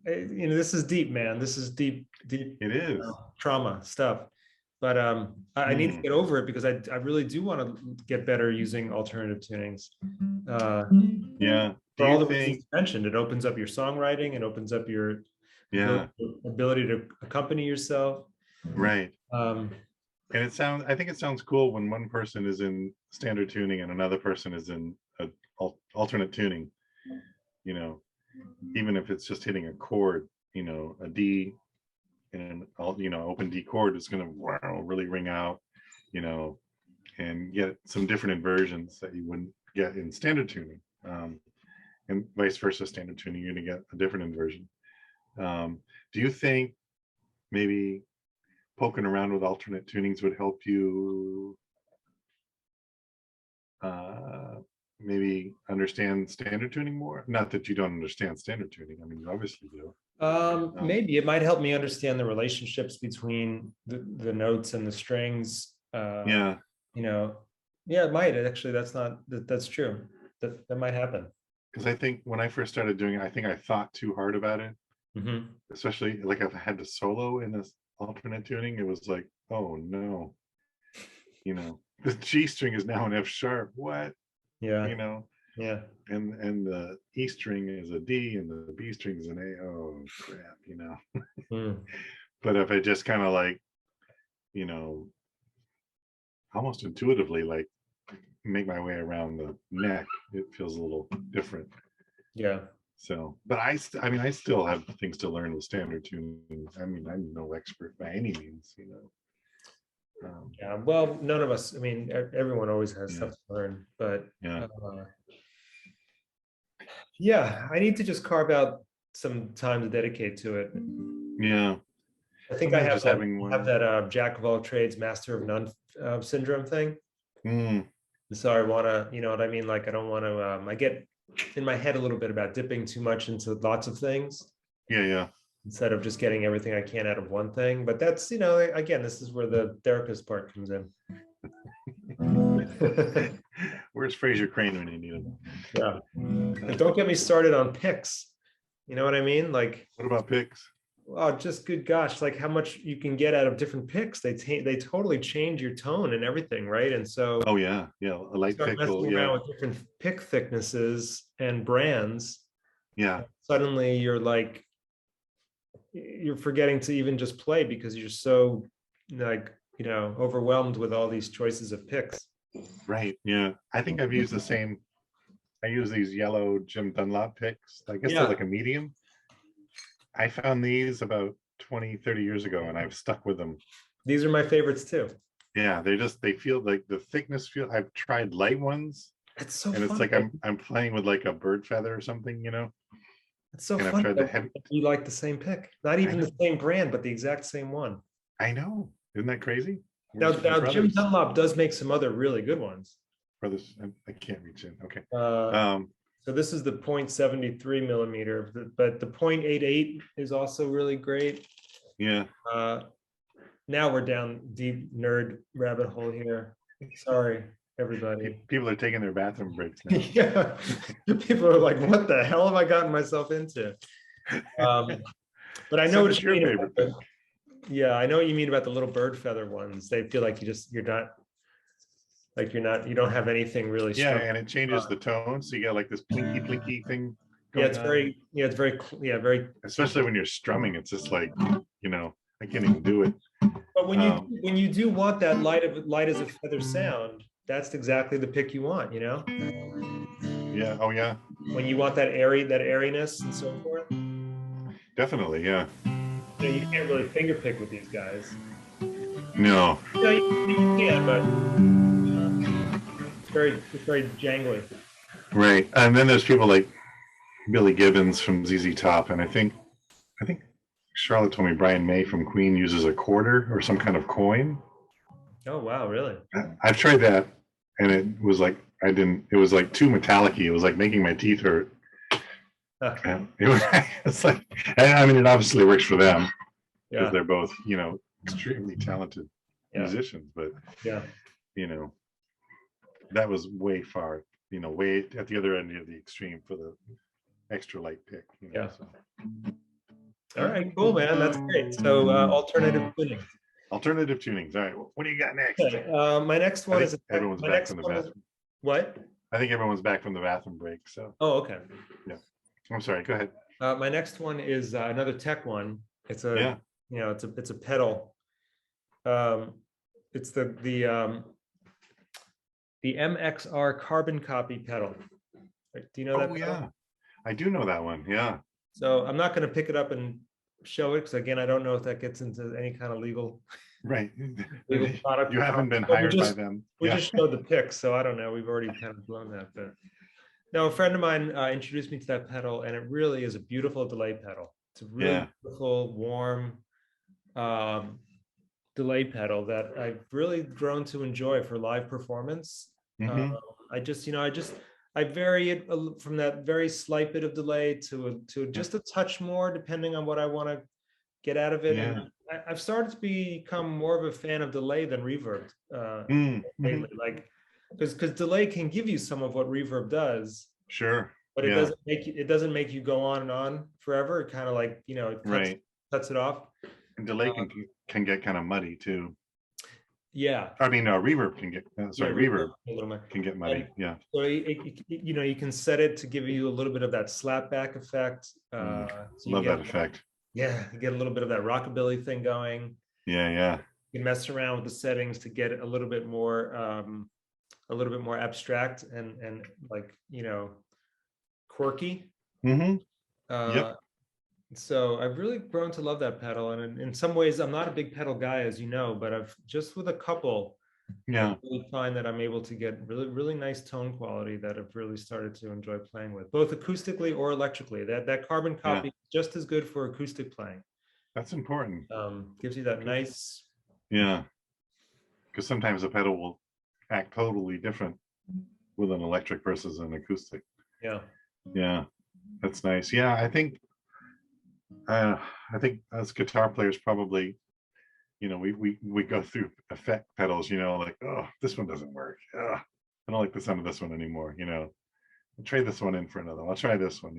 This is deep, man. This is deep. It is trauma stuff. but I need to get over it because I really do want to get better using alternative tunings. Yeah. Do For all you the reasons think? you mentioned, it opens up your songwriting, it opens up your Yeah. ability to accompany yourself. Right. Um, And I think it sounds cool when one person is in standard tuning and another person is in alternate tuning, you know, even if it's just hitting a chord, you know, a D and open D chord is going to really ring out, you know, and get some different inversions that you wouldn't get in standard tuning. And vice versa, standard tuning, you're going to get a different inversion. Do you think maybe poking around with alternate tunings would help you maybe understand standard tuning more? Not that you don't understand standard tuning. I mean, you obviously do. Maybe it might help me understand the relationships between the notes and the strings. Yeah. You know, yeah, it might actually. That's true. That might happen. Because I think when I first started doing it, I think I thought too hard about it. Mm-hmm. Especially like if I had to solo in this alternate tuning, it was like, oh no, you know, the G string is now an F sharp. What? Yeah. You know? Yeah. And the E string is a D and the B string is an A. Oh crap, you know. Mm. But if I just kind of like, you know, almost intuitively like make my way around the neck, it feels a little different. Yeah. So, but I mean, I still have things to learn with standard tuning. I mean, I'm no expert by any means, you know. Yeah. Well, none of us. I mean, everyone always has Yeah. stuff to learn, but Yeah. yeah, I need to just carve out some time to dedicate to it. Yeah. I think Sometimes just having have one. that jack of all trades, master of none syndrome thing. Mm, So I want to, you know what I mean? Like I don't want to. I get in my head a little bit about dipping too much into lots of things yeah, yeah. instead of just getting everything I can out of one thing. But that's, you know, again, this is where the therapist part comes in. Where's Fraser Crane when you need him? Yeah. And don't get me started on picks. You know what I mean? Like, What about picks? oh, just good gosh, like how much you can get out of different picks. They totally change your tone and everything, right? And so Oh yeah, yeah. A light start pick will, messing yeah, around with different pick thicknesses and brands. yeah. Suddenly you're forgetting to even just play because you're so like, you know, overwhelmed with all these choices of picks. Right. Yeah. I think I've used the same. I use these yellow Jim Dunlop picks. I guess they're Yeah, like a medium. I found these about 20, 30 years ago and I've stuck with them. these are my favorites too. Yeah, they feel like the thickness feel. I've tried light ones It's so and it's funny. like I'm playing with like a bird feather or something, you know. It's so And I've funny tried the that heavy. you like the same pick, not I even know. the same brand, but the exact same one. I know. Isn't that crazy? Now We're Jim brothers. Dunlop does make some other really good ones. Brothers. I can't reach in. Okay. Uh, so this is the 0.73 millimeter, but the 0.88 is also really great. Yeah. Now we're down deep nerd rabbit hole here. Sorry, everybody. People are taking their bathroom breaks now. Yeah, people are like, "What the hell have I gotten myself into?" But I know what you Your mean. favorite. Yeah, I know what you mean about the little bird feather ones. They feel like you don't have anything really Yeah, strong. and it changes the tone, so you got like this plinky thing Yeah, going on. it's very. Especially when you're strumming, it's just like, you know, I can't even do it. But when you do want that light as a feather sound, that's exactly the pick you want, you know? Yeah. Oh yeah. When you want that airiness and so forth. Definitely. Yeah. You know, you can't really finger pick with these guys. No. No, you can, but it's very jangly. Right. And then there's people like Billy Gibbons from ZZ Top, and I think Charlotte told me Brian May from Queen uses a quarter or some kind of coin. Oh wow, really? I've tried that, and it was like it was like too metallic-y. It was like making my teeth hurt. It's like, I mean, it obviously works for them because they're both, you know, extremely talented musicians, but yeah, you know, that was way far, you know, way at the other end of the extreme for the extra light pick. You know, yeah. So. All right, cool, man. That's great. So alternative tuning. Alternative tunings. All right. What do you got next? Okay, my next I one think is everyone's my back next from the one is bathroom. what? I think everyone's back from the bathroom break. So Oh, okay. yeah. I'm sorry. Go ahead. My next one is another tech one. It's a Yeah. it's a pedal. Um, it's the MXR carbon copy pedal. Do you know that Oh pedal? yeah. I do know that one. Yeah. So I'm not going to pick it up and show it because again, I don't know if that gets into any kind of legal Right. product. You haven't been But hired by them. we Yeah. just showed the pics, so I don't know. We've already kind of blown that, but no, a friend of mine introduced me to that pedal, and it really is a beautiful delay pedal. It's a really Yeah. beautiful, warm um, delay pedal that I've really grown to enjoy for live performance. Uh, Hmm. I vary it from that very slight bit of delay to Yeah. just a touch more, depending on what I want to get out of it. And Yeah. I've started to become more of a fan of delay than reverb Mm-hmm. lately. Like, because delay can give you some of what reverb does, Sure. but Yeah. it doesn't make you go on and on forever. It kind of like, it Right. cuts it off. And delay Uh, can get kind of muddy too. yeah. I mean, reverb can get Yeah, reverb a little bit. can get muddy. And Yeah. so you can set it to give you a little bit of that slap back effect. So you Love that get, effect. yeah, you get a little bit of that rockabilly thing going. Yeah. Yeah. You can mess around with the settings to get it a little bit more abstract and like, quirky. Hmm. Uh, Yep. so I've really grown to love that pedal. And in some ways, I'm not a big pedal guy, as you know, but I've just with a couple, I Yeah. really find that I'm able to get really, really nice tone quality that I've really started to enjoy playing with, both acoustically or electrically. That carbon Yeah. copy is just as good for acoustic playing. That's important. Gives you that nice. Yeah. Because sometimes a pedal will act totally different with an electric versus an acoustic. Yeah. Yeah. That's nice. Yeah. Uh, I think as guitar players, probably, we go through effect pedals, like, oh, this one doesn't work. I don't like the sound of this one anymore. I'll trade this one in for another. I'll try this one,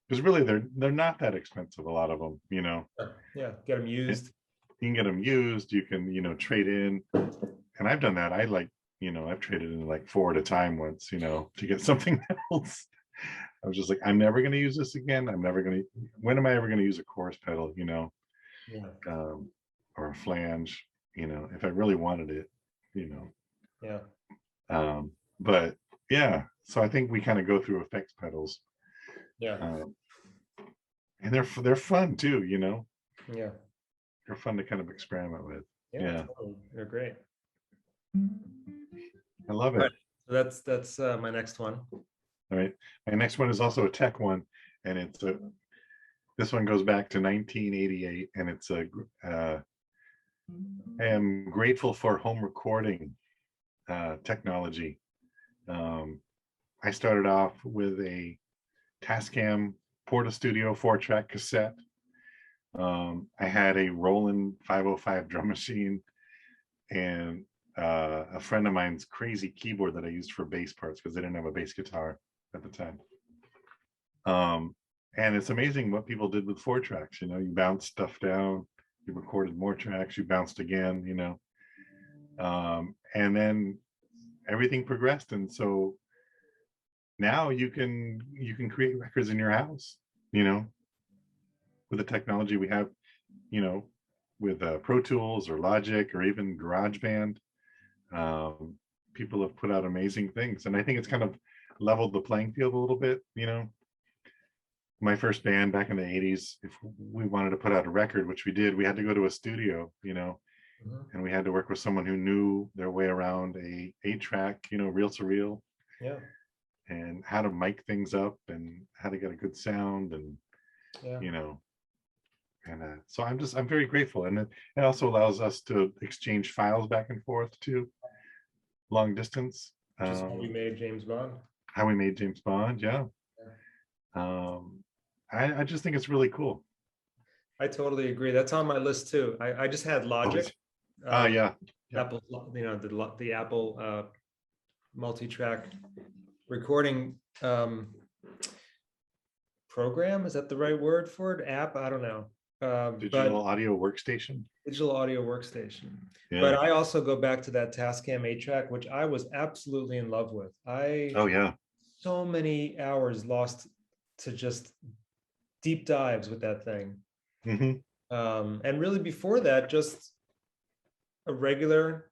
because really they're not that expensive, a lot of them. Yeah. Get them You used. can get them used, you can, trade in. And I've done that. I've traded in like 4 at a time once, to get something else. I was just like, I'm never going to use this again. When am I ever going to use a chorus pedal, Yeah. or a flange, if I really wanted it, you know. Yeah. But yeah, so I think we kind of go through effects pedals, Yeah. um, and they're fun too, Yeah. they're fun to kind of experiment with. Yeah. Yeah, Totally. They're great. I love All it. right. So that's my next one. All right, my next one is also a tech one, and this one goes back to 1988, and it's I am grateful for home recording technology. I started off with a Tascam Porta Studio 4-track cassette. I had a Roland 505 drum machine and a friend of mine's crazy keyboard that I used for bass parts because they didn't have a bass guitar at the time. And it's amazing what people did with 4-tracks. You bounce stuff down, you recorded more tracks, you bounced again, and then everything progressed. And so now you can create records in your house, with the technology we have, with Pro Tools or Logic or even GarageBand. People have put out amazing things, and I think it's kind of leveled the playing field a little bit. My first band back in the 80s, if we wanted to put out a record, which we did, we had to go to a studio, and we had to work with someone who knew their way around a 8-track, reel to reel, Yeah. and how to mic things up and how to get a good sound, and Yeah. and so I'm very grateful, and it also allows us to exchange files back and forth too, long distance. Just how we made James Bond. How we made James Bond, yeah. I just think it's really cool. I totally agree. That's on my list too. I just had Logic. Yeah. Apple, the Apple multi-track recording program. Is that the right word for it? App? I don't know. Digital but audio workstation. digital audio workstation. But Yeah. I also go back to that Tascam 8-track, which I was absolutely in love with. Oh yeah. So many hours lost to just deep dives with that thing. Hmm. And really before that, just a regular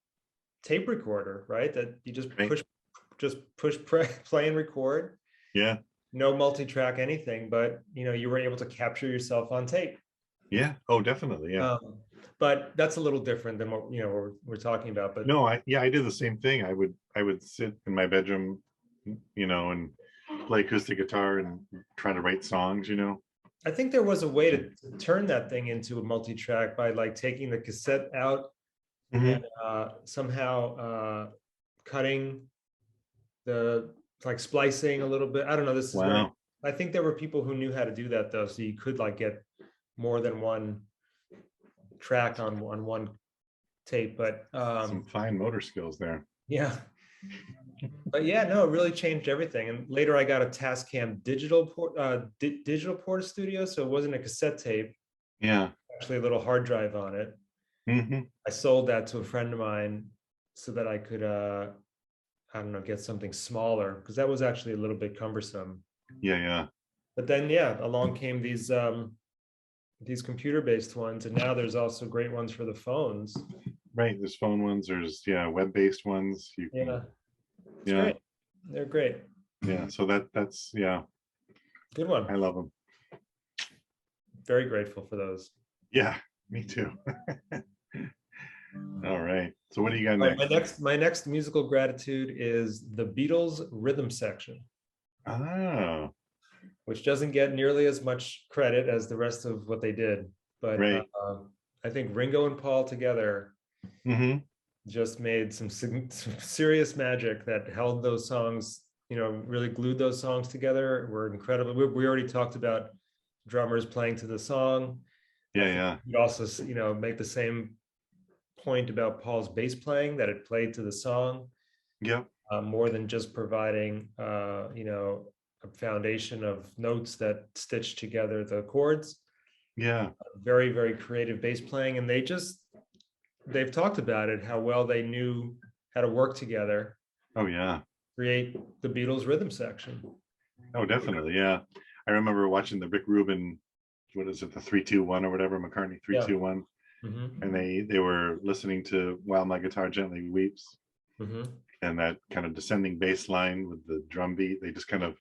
tape recorder, right? That you just Right. push play and record. Yeah. No multi-track anything, but you were able to capture yourself on tape. Yeah. Oh, definitely. Yeah. But that's a little different than what we're talking about. But No, I did the same thing. I would sit in my bedroom, and play acoustic guitar and try to write songs. I think there was a way to turn that thing into a multi-track by like taking the cassette out and Hmm. somehow cutting the like splicing a little bit. I don't know. This is very. Wow. I think there were people who knew how to do that though, so you could like get more than one track on one tape. But Some fine motor skills there. yeah, but yeah, no, it really changed everything. And later, I got a Tascam digital port studio, so it wasn't a cassette tape, Yeah. actually a little hard drive on it. Hmm. I sold that to a friend of mine so that I could, I don't know, get something smaller because that was actually a little bit cumbersome. Yeah. Yeah. But then, yeah, along came these computer-based ones, and now there's also great ones for the phones. Right. There's phone ones. There's web-based ones. You can. Yeah, it's Yeah. great. They're great. Yeah. So that's yeah. Good one. I love them. Very grateful for those. Yeah. Me too. All right. So what do you got All right, next? my next musical gratitude is the Beatles rhythm section, Oh, which doesn't get nearly as much credit as the rest of what they did. But right. I think Ringo and Paul together Hmm. just made some serious magic that held those songs, really glued those songs together. Were incredible. We already talked about drummers playing to the song. I Yeah. think Yeah. you'd also, make the same point about Paul's bass playing, that it played to the song. Yep. More than just providing, a foundation of notes that stitch together the chords. Yeah. Very, very creative bass playing, and they've talked about it, how well they knew how to work together, Oh yeah. create the Beatles rhythm section. Oh, definitely. Yeah. I remember watching the Rick Rubin, what is it, the 3-2-1 or whatever, McCartney Yeah. 3-2-1. Mm-hmm. And they were listening to While My Guitar Gently Weeps, Mm-hmm. and that kind of descending bass line with the drum beat. They just kind of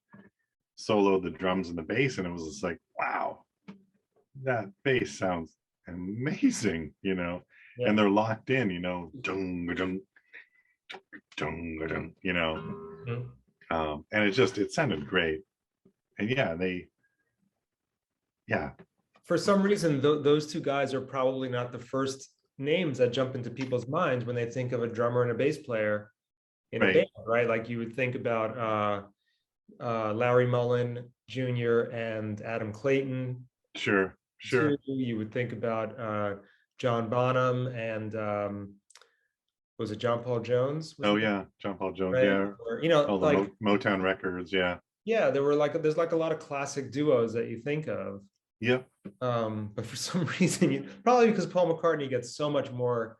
soloed the drums and the bass, and it was just like, wow, that bass sounds amazing. Yeah. And they're locked in, dung dung dung dung. Mm-hmm. And it sounded great. And yeah. For some reason, those two guys are probably not the first names that jump into people's minds when they think of a drummer and a bass player in a Right. band, right? Like you would think about Larry Mullen Jr. and Adam Clayton. Sure. Too. Sure. You would think about John Bonham and was it John Paul Jones? Was Oh it yeah, John Paul Jones. right? Yeah. Or, All the like Motown records. Yeah. yeah, there's like a lot of classic duos that you think of. Yep. But for some reason, probably because Paul McCartney gets so much more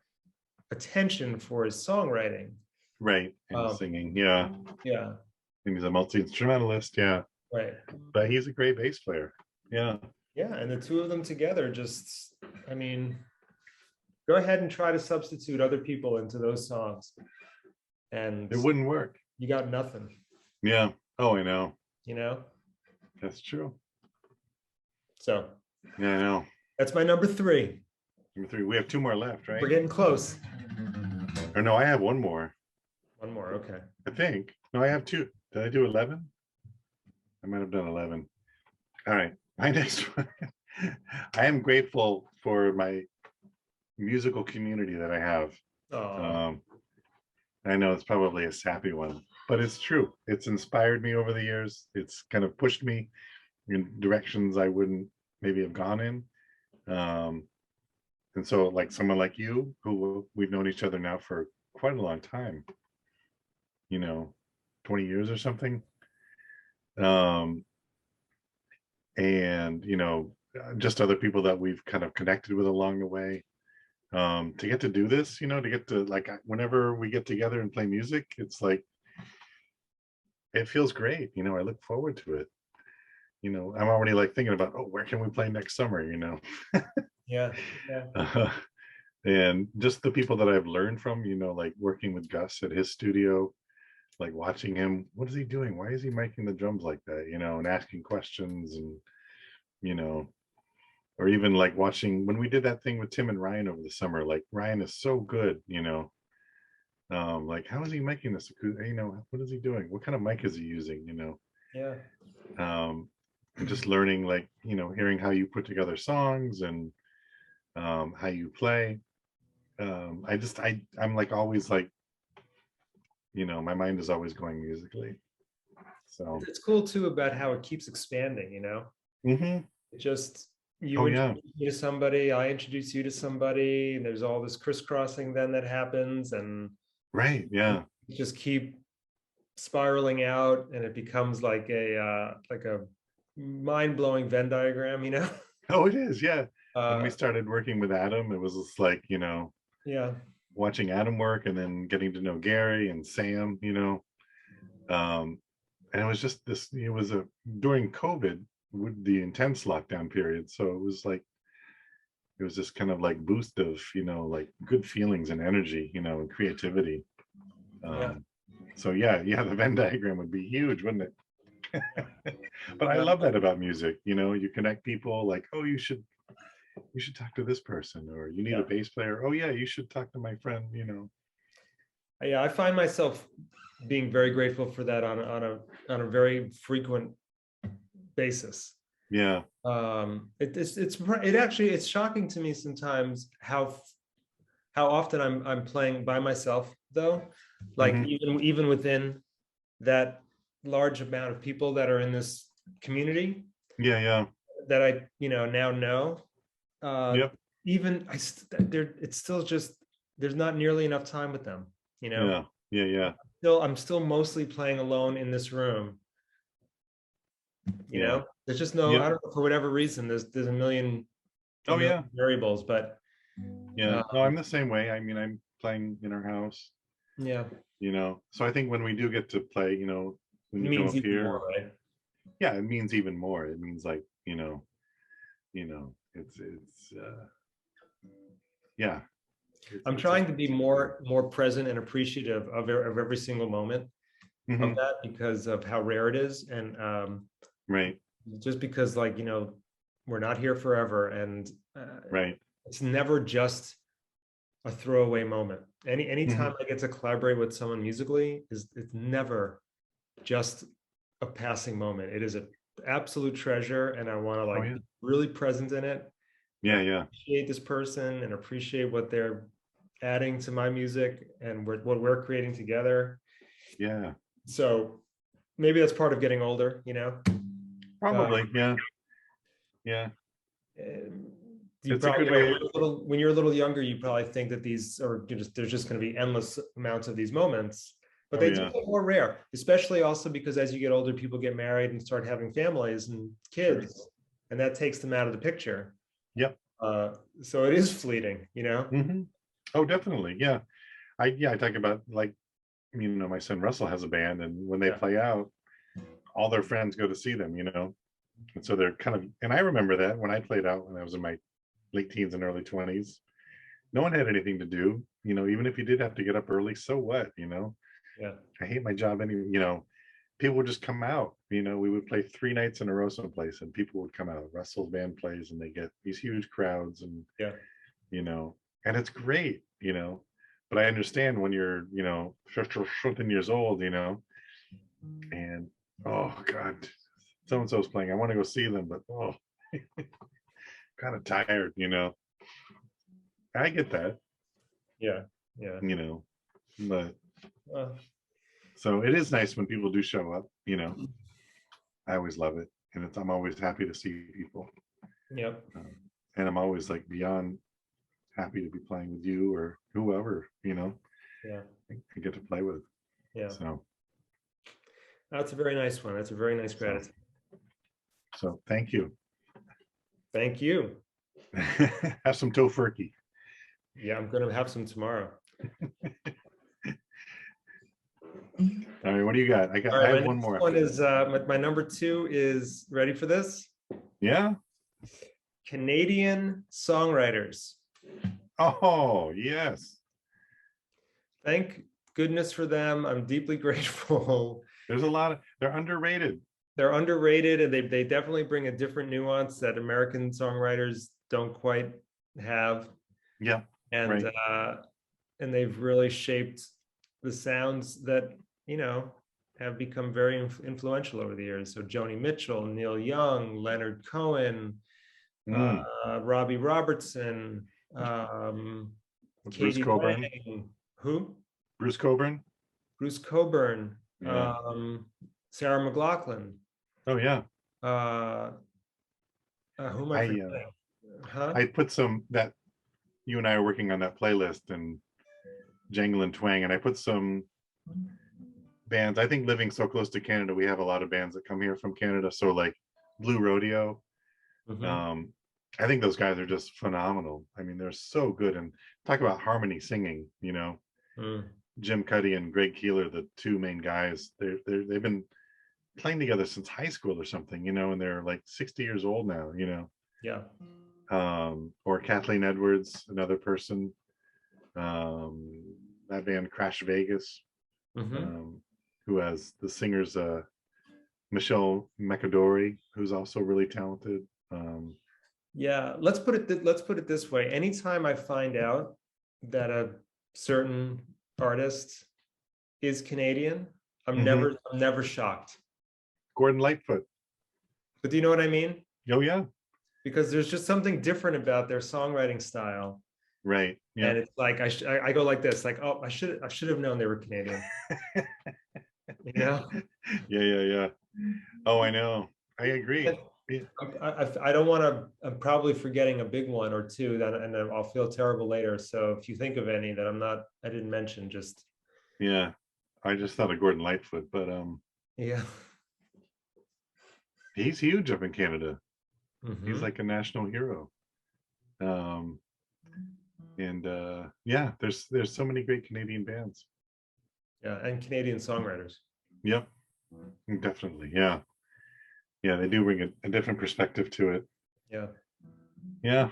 attention for his songwriting. Right. And Um, singing. Yeah. yeah, And he's a multi-instrumentalist. Yeah. right. But he's a great bass player. Yeah. Yeah, and the two of them together just, I mean, go ahead and try to substitute other people into those songs, and It wouldn't work. you got nothing, Yeah. Oh, I know. you know? That's true. So Yeah, I know. that's my number three. Number three. We have two more left, right? We're getting close. Or no, I have one more. One more, okay. I think. No, I have two. Did I do 11? I might have done 11. All right. My next one. I am grateful for my musical community that I have. Oh, I know it's probably a sappy one, but it's true. It's inspired me over the years. It's kind of pushed me in directions I wouldn't maybe have gone in. And so like someone like you, who we've known each other now for quite a long time, 20 years or something. And just other people that we've kind of connected with along the way. To get to do this, to get to like whenever we get together and play music, it's like it feels great. I look forward to it. I'm already like thinking about, oh, where can we play next summer? Yeah, yeah, And just the people that I've learned from, like working with Gus at his studio, like watching him, what is he doing? Why is he making the drums like that? And asking questions and, you know, or even like watching when we did that thing with Tim and Ryan over the summer, like Ryan is so good, like how is he making this? What is he doing? What kind of mic is he using? yeah. And just learning, like, hearing how you put together songs and how you play. I'm like always like, my mind is always going musically. So It's cool too about how it keeps expanding, mhm. It just, you Oh yeah, introduce me to somebody, I introduce you to somebody, and there's all this crisscrossing then that happens, and right, yeah. you just keep spiraling out, and it becomes like a mind-blowing Venn diagram, Oh, it is, yeah. When we Uh, started working with Adam, it was just like, yeah, watching Adam work and then getting to know Gary and Sam, um, and it was just this, it was a during COVID with the intense lockdown period. So it was like, it was this kind of like boost of, like good feelings and energy, and creativity. yeah, Um, so yeah, the Venn diagram would be huge, wouldn't it? But I yeah. love that about music. You connect people like, oh, you should talk to this person, or you need a Yeah. bass player. Oh yeah, you should talk to my friend. Yeah, I find myself being very grateful for that on a very frequent basis. Yeah. It's shocking to me sometimes how often I'm playing by myself though, like Hmm. even within that large amount of people that are in this community Yeah. Yeah. that I now know, uh Yep. even there it's still just there's not nearly enough time with them, Yeah. Yeah. Yeah. I'm still mostly playing alone in this room. Yeah. There's just no, Yep. I don't know, for whatever reason, there's a Oh million yeah. variables, but Yeah. uh, No, I'm the same way. I mean, I'm playing in our house, yeah, So I think when we do get to play, when it you come means up even more, here, right? yeah, it means even more. It means like, it's yeah, I'm it's a trying to be it's a feeling. more present and appreciative of every single moment of Hmm. that because of how rare it is, and Right. just because, like, we're not here forever, and Right. it's never just a throwaway moment. Anytime Hmm. I get to collaborate with someone musically, it's never just a passing moment. It is an absolute treasure, and I want to Oh like yeah. be really present in it and Yeah. Yeah. appreciate this person and appreciate what they're adding to my music and what we're creating together. Yeah. So maybe that's part of getting older, Uh, Probably. Yeah. Yeah. you It's a probably, good way. when you're a little younger, you probably think that these are just there's just going to be endless amounts of these moments, but Oh they do yeah. get more rare, especially also because as you get older, people get married and start having families and Sure. kids, and that takes them out of the picture. Yep. Uh, so it is fleeting. Hmm. Oh, definitely. Yeah. I talk about like, my son Russell has a band, and when they Yeah, play out, all their friends go to see them. And so they're kind of, and I remember that when I played out when I was in my late teens and early 20s, no one had anything to do, even if you did have to get up early, so what. yeah, I hate my job anyway. People would just come out, we would play 3 nights in a row someplace and people would come out. Russell's band plays and they get these huge crowds, and yeah. you know and it's great. But I understand when you're 50 or something years old, and oh god, so and so's playing, I want to go see them, but oh, kind of tired. I get that, Yeah, yeah. you know but Uh, so it is nice when people do show up. I always love it, and I'm always happy to see people, yeah, um, and I'm always like beyond happy to be playing with you or whoever yeah, I get to play with. yeah. So That's a very nice one. That's a very nice so gratitude. so thank you. Thank you. Have some tofurkey. Yeah, I'm gonna have some tomorrow. All right, what do you got? All I right, my have one next more. one is my number two is, ready for this? Yeah. Canadian songwriters. Oh, yes. Thank goodness for them. I'm deeply grateful. There's a lot of, they're underrated. They're underrated, and they definitely bring a different nuance that American songwriters don't quite have. Yeah. And Right. and they've really shaped the sounds that, you know, have become very influential over the years. So Joni Mitchell, Neil Young, Leonard Cohen, Mm. Robbie Robertson, Bruce Katie Coburn. Lang, who? Bruce Coburn. Bruce Coburn, Yeah. Sarah McLachlan. Oh yeah. Uh, who am I I forgetting? Huh? I put some that you and I are working on that playlist and Jangle and Twang, and I put some bands. I think living so close to Canada, we have a lot of bands that come here from Canada. So like Blue Rodeo. Mhm. Um, I think those guys are just phenomenal. I mean, they're so good. And talk about harmony singing, you know. Mm. Jim Cuddy and Greg Keeler, the two main guys, they've been playing together since high school or something, you know, and they're like 60 years old now, you know. Yeah. Or Kathleen Edwards, another person. Um, that band Crash Vegas, Mhm. who has the singers Michelle McAdory, who's also really talented. Yeah, let's put it this way. Anytime I find out that a certain artist is Canadian, Mhm. I'm never shocked. Gordon Lightfoot. But do you know what I mean? Oh yeah, Because there's just something different about their songwriting style. right. And Yep. it's like I go like this, like, oh, I should have known they were Canadian. You know? Yeah. Oh, I know. I agree. And Yeah. I don't want to. I'm probably forgetting a big one or two that, and I'll feel terrible later. So if you think of any that I didn't mention, just Yeah. I just thought of Gordon Lightfoot, but yeah. he's huge up in Canada. He's Hmm. like a national hero. Um, and yeah, there's so many great Canadian bands. Yeah, and Canadian songwriters. Yep, definitely. Yeah, yeah, they do bring a different perspective to it. Yeah. Yeah,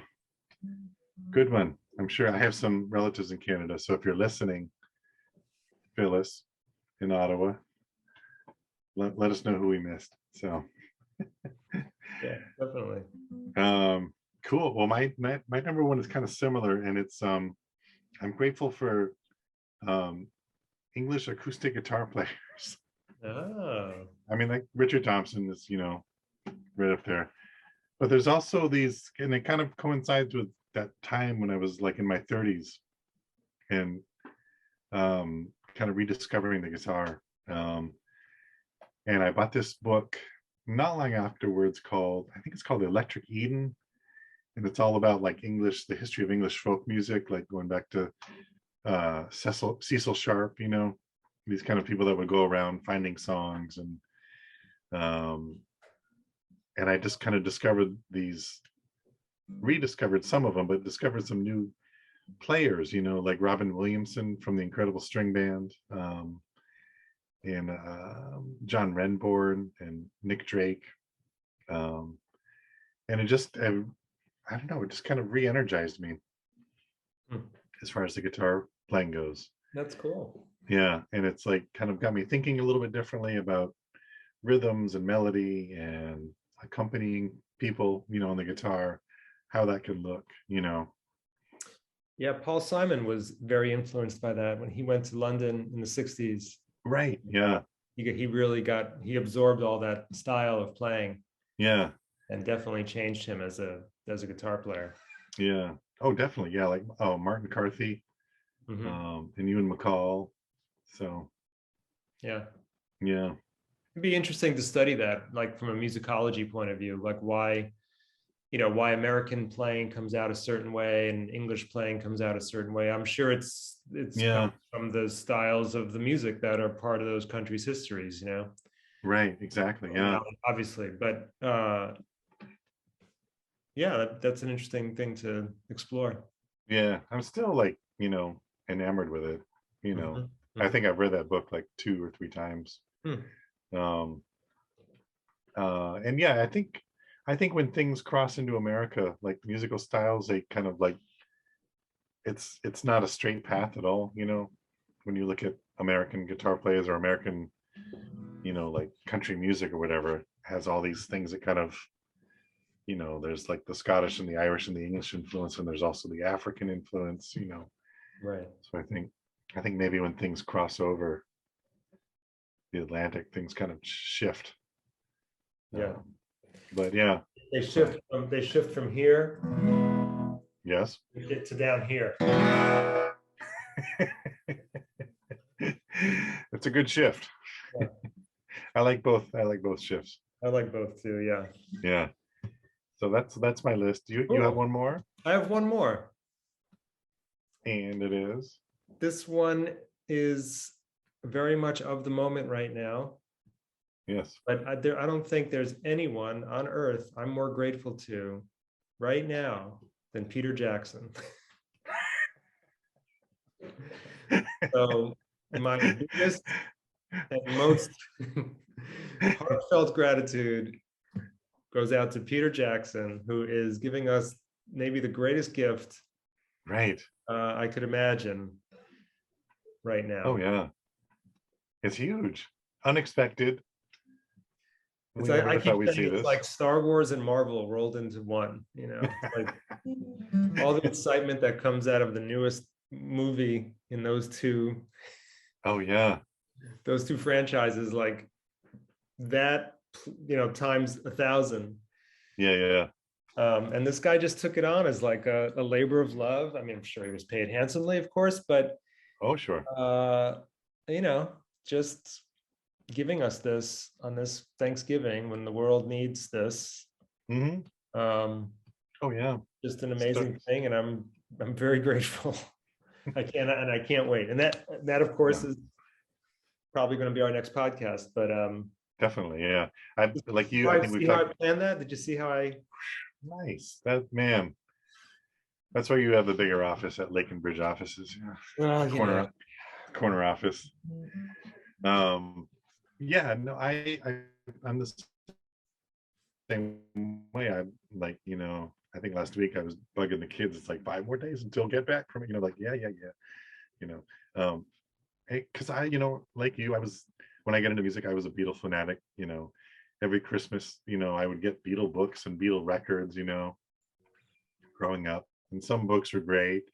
good one. I'm sure I have some relatives in Canada, so if you're listening, Phyllis in Ottawa, let us know who we missed. So, Yeah, definitely. um, cool. Well, my number one is kind of similar, and it's I'm grateful for um English acoustic guitar players. Oh. I mean, like Richard Thompson is, you know, right up there. But there's also these, and it kind of coincides with that time when I was like in my 30s and kind of rediscovering the guitar. Um, and I bought this book not long afterwards called, I think it's called Electric Eden. And it's all about like English, the history of English folk music, like going back to Cecil Sharp, you know, these kind of people that would go around finding songs um, and I just kind of discovered these, rediscovered some of them, but discovered some new players, you know, like Robin Williamson from the Incredible String Band, and John Renborn and Nick Drake. Um, and it just, I don't know, it just kind of re-energized me Hmm. as far as the guitar playing goes. That's cool. Yeah, and it's like kind of got me thinking a little bit differently about rhythms and melody and accompanying people, you know, on the guitar, how that can look, you know. Yeah, Paul Simon was very influenced by that when he went to London in the 60s. Right. Yeah. He really he absorbed all that style of playing Yeah. and definitely changed him as a guitar player. Yeah. Oh, definitely. Yeah. Like, oh, Martin McCarthy, Hmm. and Ewan McCall. So, Yeah. yeah. It'd be interesting to study that, like from a musicology point of view, like why, you know, why American playing comes out a certain way and English playing comes out a certain way. I'm sure it's comes Yeah. from the styles of the music that are part of those countries' histories, you know. Right. Exactly. Yeah. Obviously, but yeah, that's an interesting thing to explore. Yeah, I'm still like, enamored with it. Mhm, I mhm. think I've read that book like 2 or 3 times. Hmm. Um, and yeah, I think when things cross into America, like musical styles, they kind of like it's not a straight path at all. When you look at American guitar players or American, like country music or whatever, has all these things that kind of, there's like the Scottish and the Irish and the English influence, and there's also the African influence. Right. So I think maybe when things cross over the Atlantic, things kind of shift. Yeah. But yeah, They so shift from here yes. to down here. It's a good shift. Yeah. I like both shifts. I like both too. Yeah. Yeah. So that's my list. You have Cool. one more, I have one more. and it is This one is very much of the moment right now, yes. but I don't think there's anyone on earth I'm more grateful to right now than Peter Jackson. So my biggest and most heartfelt gratitude goes out to Peter Jackson, who is giving us maybe the greatest gift Right. I could imagine right Oh now. yeah. It's huge. Unexpected. It's We I never keep thought we'd saying see it's this. like Star Wars and Marvel rolled into one, like all the excitement that comes out of the newest movie in Oh yeah. those two franchises, like that, times 1,000. Yeah, yeah. And this guy just took it on as like a labor of love. I mean, I'm sure he was paid handsomely, of course, but Oh sure. uh, you know, just giving us this on this Thanksgiving when the world needs this. Hmm. Um, Oh yeah. just an Sto- amazing thing, and I'm very grateful. I can't wait. And that of course yeah, is probably going to be our next podcast. But definitely. Yeah. I like you. I think we've see how I talked. planned that? Did you see how I? Nice. That man. That's why you have the bigger office at Lake and Bridge offices. Yeah. Well, Corner office. Um, yeah, no, I'm the same way. I'm like, I think last week I was bugging the kids. It's like 5 more days until get back from it. Like, yeah. You know, um, hey, because like you, when I get into music, I was a Beatle fanatic. Every Christmas, I would get Beatle books and Beatle records. Growing up, and some books were great,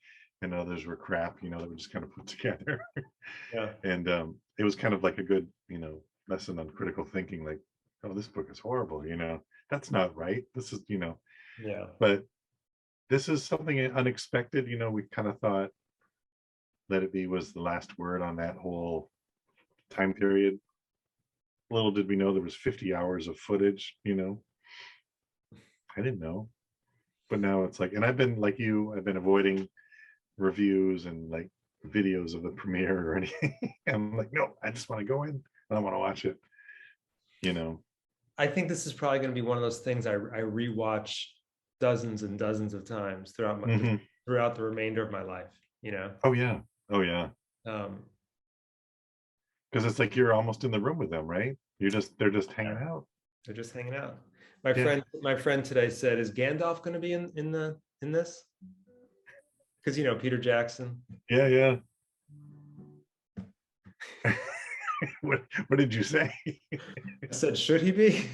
and others were crap. That were just kind of put together. yeah, And it was kind of like a good lesson on critical thinking, like, oh, this book is horrible, that's not right, this is yeah. but this is something unexpected. We kind of thought Let It Be was the last word on that whole time period. Little did we know there was 50 hours of footage. I didn't know, but now it's like, and I've been like you, I've been avoiding reviews and like videos of the premiere or anything. I'm like, no, I just want to go in and I want to watch it you know I think this is probably going to be one of those things I rewatch dozens and dozens of times hmm throughout the remainder of my life. oh yeah. Oh yeah. Um, Because it's like you're almost in the room with them, right? They're just hanging yeah, out. they're just hanging out. Yeah. My friend today said, "Is Gandalf going to be in this?" Because Peter Jackson. Yeah, yeah. what did you say? I said, "Should he be?"